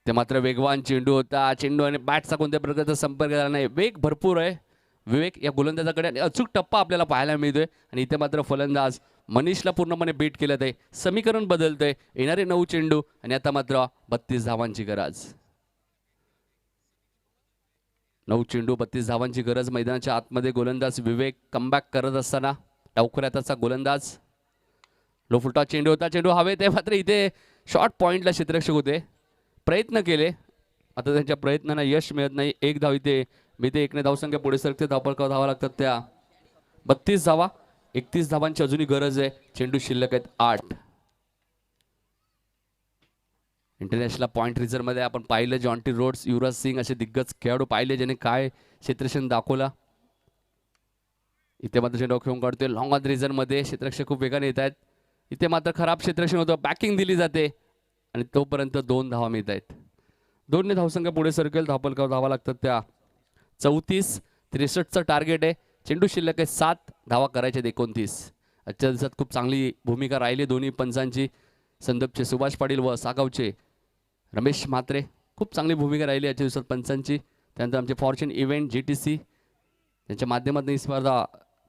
ते मात्र वेगवान चेंडू होता. चेंडू आणि बॅटचा कोणत्या प्रकारचा संपर्क झाला नाही. वेग भरपूर आहे विवेक या गोलंदाजाकडे आणि अचूक टप्पा आपल्याला पाहायला मिळतोय. आणि इथे मात्र फलंदाज मनीषला पूर्णपणे बीट केलं आहे. समीकरण बदलतंय. येणारे 9 चेंडू आणि आता मात्र 32 धावांची गरज. 9 चेंडू 32 धावांची गरज. मैदानाच्या आतमध्ये गोलंदाज विवेक कमबॅक करत असताना डावखुऱ्याचा गोलंदाज. लो फुलटॉस चेंडू होता. चेंडू हवेत आहे, मात्र इथे शॉर्ट पॉईंटला क्षेत्ररक्षक होते. प्रयत्न केले, आता त्यांच्या प्रयत्नांना यश मिळत नाही. 1 धाव इथे मिळते. 1ने धावसंख्या पुढे सरकते. धावपलका धावा लागतात त्या 32 धावा. 31 धावांची अजूनही गरज आहे. चेंडू शिल्लक आहेत 8. इंटरनॅशनल पॉईंट रिझर्व्हमध्ये आपण पाहिलं जॉन्टी रोड्स, युवराज सिंग असे दिग्गज खेळाडू पाहिले ज्याने काय क्षेत्ररक्षण दाखवला. इथे मात्र चेंडू खेळून काढतोय. लॉंग ऑन रिझर्व्हमध्ये क्षेत्ररक्षक खूप वेगाने येत आहेत. इथे मात्र खराब क्षेत्ररक्षण होतं. बॅकिंग दिली जाते आणि तोपर्यंत 2 धावा मिळत आहेत. 2ने धावसंख्या पुढे सरकेल. धावपलकावर धावा लागतात त्या 34. 63चं टार्गेट आहे. चेंडू शिल्लक आहे 7. धावा करायच्या 29. आजच्या दिवसात खूप चांगली भूमिका राहिली दोन्ही पंचांची. संदपचे सुभाष पाटील व सागावचे रमेश म्हात्रे. खूप चांगली भूमिका राहिली आजच्या दिवसात पंचांची. त्यानंतर आमचे फॉर्च्यून इव्हेंट GTC त्यांच्या माध्यमातून ही स्पर्धा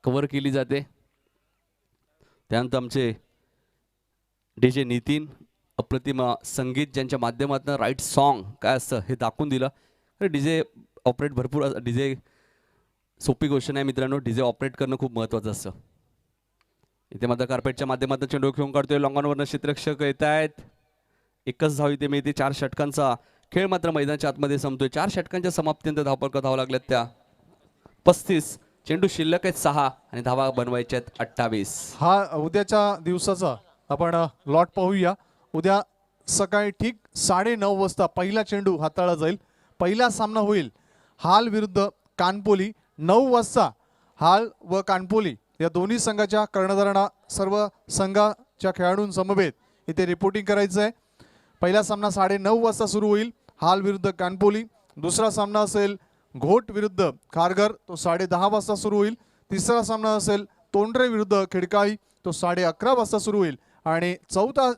कव्हर केली जाते. त्यानंतर आमचे DJ नितीन, अप्रतिम संगीत ज्यांच्या माध्यमातून राईट सॉन्ग काय असतं हे दाखवून दिलं. DJ ऑपरेट भरपूर. DJ सोपी गोष्ट नाही मित्रांनो. DJ ऑपरेट करणं खूप महत्त्वाचं असतं. इथे मात्र कार्पेटच्या माध्यमातून चेंडू खेळून काढतोय. लॉंगॉनवरनं क्षेत्ररक्षक येत आहेत. 1च धाव इथे मिळते. 4 षटकांचा खेळ मात्र मैदानाच्या आतमध्ये संपतोय. 4 षटकांच्या समाप्तीनंतर धावपळ धावा लागल्यात त्या 35. चेंडू शिल्लक आहेत 6 आणि धावा बनवायच्या आहेत 28. हा उद्याच्या दिवसाचा आपण लॉट पाहूया. उद्या सकाळी ठीक 9:30 वाजता पहिला चेंडू हाताळला जाईल. पहिला सामना होईल हाल विरुद्ध कानपोली. 9 वाजता हाल व कानपोली या दोन्ही संघाच्या कर्णधारांना सर्व संघाच्या खेळाडूंसमवेत इथे रिपोर्टिंग करायचं आहे. पहिला सामना 9:30 वाजता सुरू होईल हाल विरुद्ध कानपोली. दुसरा सामना असेल घोट विरुद्ध खारघर, तो 10:30 वाजता सुरू होईल. तिसरा सामना असेल तोंडरे विरुद्ध खिडकाळी, तो 11:30 वाजता सुरू होईल. आणि चौथा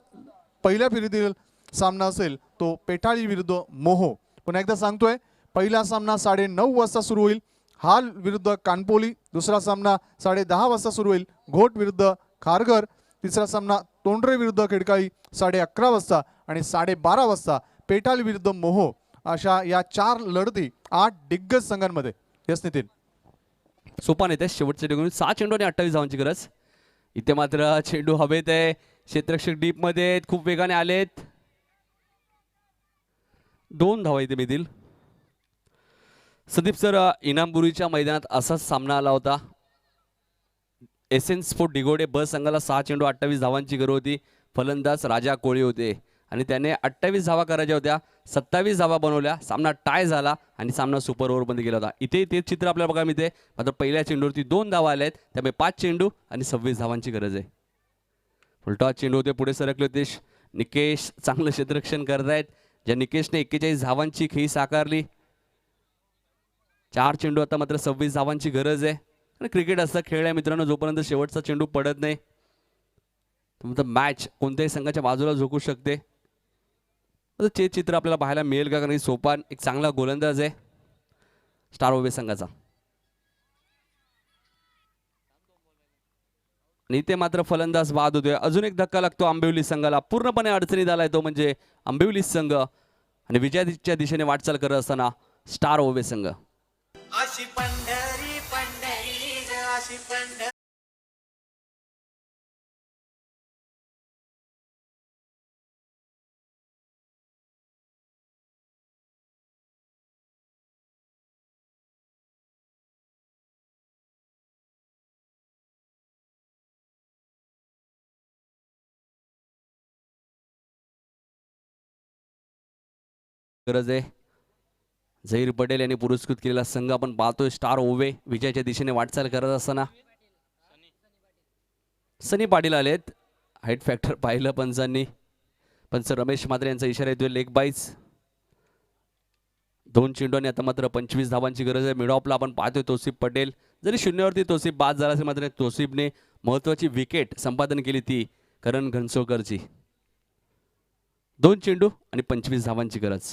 पहिल्या फेरीतील सामना असेल तो पेटाळी विरुद्ध मोहो. पुन्हा एकदा सांगतोय, पहिला सामना 9:30 वाजता सुरू होईल हाल विरुद्ध कानपोली. दुसरा सामना 10:30 वाजता सुरू होईल घोट विरुद्ध खारघर. तिसरा सामना तोंडरे विरुद्ध खिडकाळी 11:30 वाजता आणि 12:30 वाजता पेटाळी विरुद्ध मोहो. अशा या 4 लढती 8 दिग्गज संघांमध्ये. यस नितीन. सोपान येते शेवटच्या चेंडू 6 चेंडू आणि 28 धावांची गरज. इथे मात्र चेंडू हवेत आहे. क्षेत्ररक्षक डीप मध्ये आहेत, खूप वेगाने आलेत. 2 धावा इथे मिळतील. संदीप सर, इनामपुरीच्या मैदानात असाच सामना आला होता. एसेन्स स्पोर्ट डिगोडे ब संघाला 6 चेंडू 28 धावांची गरज होती. फलंदाज राजा कोळी होते आणि त्याने 28 धावा करायच्या होत्या. 27 धावा बनवल्या. सामना टाय झाला आणि सामना सुपर ओव्हरमध्ये गेला होता. इथे ते चित्र आपल्याला बघायला मिळते. मात्र पहिल्या चेंडूवरती 2 धावा आल्या आहेत. त्यामुळे 5 चेंडू आणि 26 धावांची गरज आहे. फुलटॉस चेंडू होते, पुढे सरकले होते. निकेश चांगलं क्षेत्ररक्षण करतायत. ज्या निकेशने 41 धावांची खेळी साकारली. 4 चेंडू आता मात्र 26 धावांची गरज आहे. आणि क्रिकेट असा खेळ आहे मित्रांनो, जोपर्यंत शेवटचा चेंडू पडत नाही तर मॅच कोणत्याही संघाच्या बाजूला झोकू शकते. ते चित्र आपल्याला पाहायला मिळेल का? कारण सोपान एक चांगला गोलंदाज आहे स्टार ओवे संघाचा. आणि इथे मात्र फलंदाज बाद होतोय. अजून एक धक्का लागतो आंबिवली संघाला. पूर्णपणे अडचणीत आलाय तो म्हणजे आंबिवली संघ. आणि विजयाच्या दिशेने वाटचाल करत असताना स्टार ओवे संघ. अशी पंढरी पंढरी ग अशी पंढरी. गरज आहे. झहीर पटेल यांनी पुरस्कृत केलेला संघ आपण पाहतोय स्टार ओवे विजयाच्या दिशेने वाटचाल करत असताना. सनी पाटील आलेत. हाईट फॅक्टर पाहिलं पंचांनी, पण सर रमेश मात्र यांचा इशारा येतोय लेग बाईज. 2 चेंडू आणि आता मात्र 25 धावांची गरज आहे. मिडॉपला आपण पाहतोय तौसिफ पटेल. जरी शून्यावरती तौसिफ बाद झाला असेल मात्र तौसिफने महत्वाची विकेट संपादन केली ती करण घनसोकरची. 2 चेंडू आणि 25 धावांची गरज.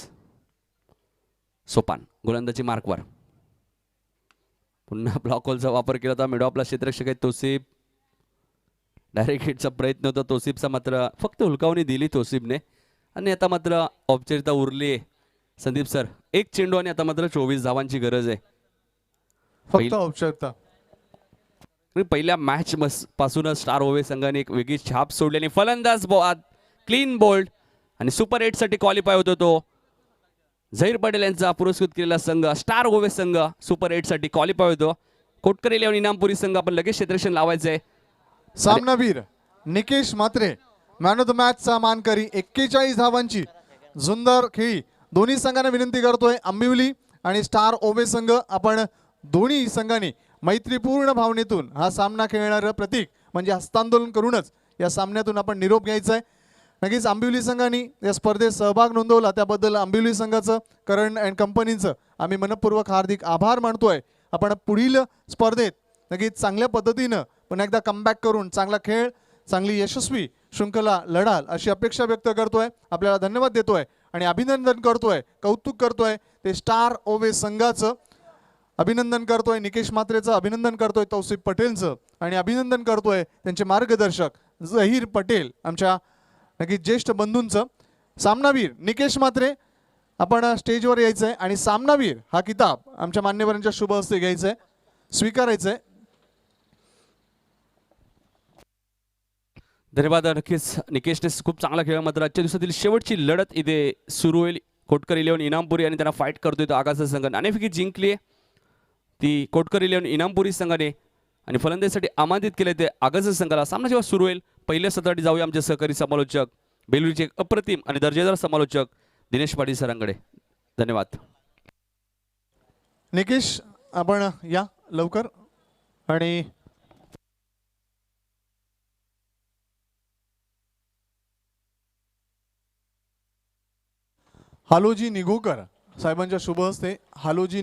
सोपान गोलंदाजी मार्कवर. पुन्हा ब्लॉक होलचा वापर केला होता. मिडॉपला क्षेत्ररक्षक आहेत तौसिफ. डायरेक्ट हिटचा प्रयत्न होता तौसिफचा, मात्र फक्त हुलकावणी दिली तौसिफने. आणि आता मात्र औपचारिकता उरली आहे. संदीप सर 1 चेंडू आणि आता मात्र 24 धावांची गरज आहे. फक्त औपचारिकता. पहिल्या मॅच पासूनच स्टार ओवे संघाने एक वेगळी छाप सोडली आणि फलंदाज क्लीन बोल्ड आणि सुपर 8 साठी क्वालिफाय होतो तो झहीर पटेल यांचा पुरस्कृत केलेला संघ स्टार ओवे संघ सुपर 8 साठी क्वालिफाय होतो. कोटकर इलेव्हन इनामपुरी संघ आपण लगेच क्षेत्ररक्षण लावायचंय. सामनावीर निकेश मात्रे मॅन ऑफ द मॅचचा मानकरी. 41 धावांची सुंदर खेळी. दोन्ही संघांना विनंती करतोय आंबिवली आणि स्टार ओवे संघ, आपण दोन्ही संघांनी मैत्रीपूर्ण भावनेतून हा सामना खेळणारं प्रतीक म्हणजे हस्तांदोलन करूनच या सामन्यातून आपण निरोप घ्यायचा आहे. नक्कीच आंबिवली संघाने या स्पर्धेत सहभाग नोंदवला त्याबद्दल आंबिवली संघाचं करण अँड कंपनीचं आम्ही मनपूर्वक हार्दिक आभार मानतोय. आपण पुढील स्पर्धेत नक्कीच चांगल्या पद्धतीनं पुन्हा एकदा कमबॅक करून चांगला खेळ, चांगली यशस्वी शृंखला लढाल अशी अपेक्षा व्यक्त करतोय. आपल्याला धन्यवाद देतोय आणि अभिनंदन करतोय, कौतुक करतोय ते स्टार ओवे संघाचं. अभिनंदन करतोय निकेश मात्रेचं, अभिनंदन करतोय तौसिफ पटेलचं आणि अभिनंदन करतोय त्यांचे मार्गदर्शक झहीर पटेल आमच्या नक्कीच ज्येष्ठ बंधूंचं. सामनावीर निकेश मात्रे आपण स्टेजवर यायचं आहे आणि सामनावीर हा किताब आमच्या मान्यवरांच्या शुभ हस्ते घ्यायचा आहे, स्वीकारायचं आहे. धन्यवाद. नक्कीच निकेशने खूप चांगला खेळ. मात्र आजच्या दिवसातील शेवटची लढत इथे सुरू होईल. कोटकर 11 इनामपुरी आणि त्यांना फाईट करतोय तो आकाशचा संघ. नाणेफेकी जिंकली ती कोटकर 11 इनामपुरी संघाने आणि फलंदाजीसाठी आमंत्रित केले ते आकाशच्या संघाला. सामना जेव्हा सुरू होईल पहिल्या सत्रासाठी जाऊया आमचे सहकारी समालोचक बेलुरीचे अप्रतिम आणि दर्जेदार समालोचक दिनेश पाटील सरांकडे. धन्यवाद. निकेश आपण या लवकर. आणि हालोजी निघोकर साहेबांच्या शुभ हस्ते हालोजी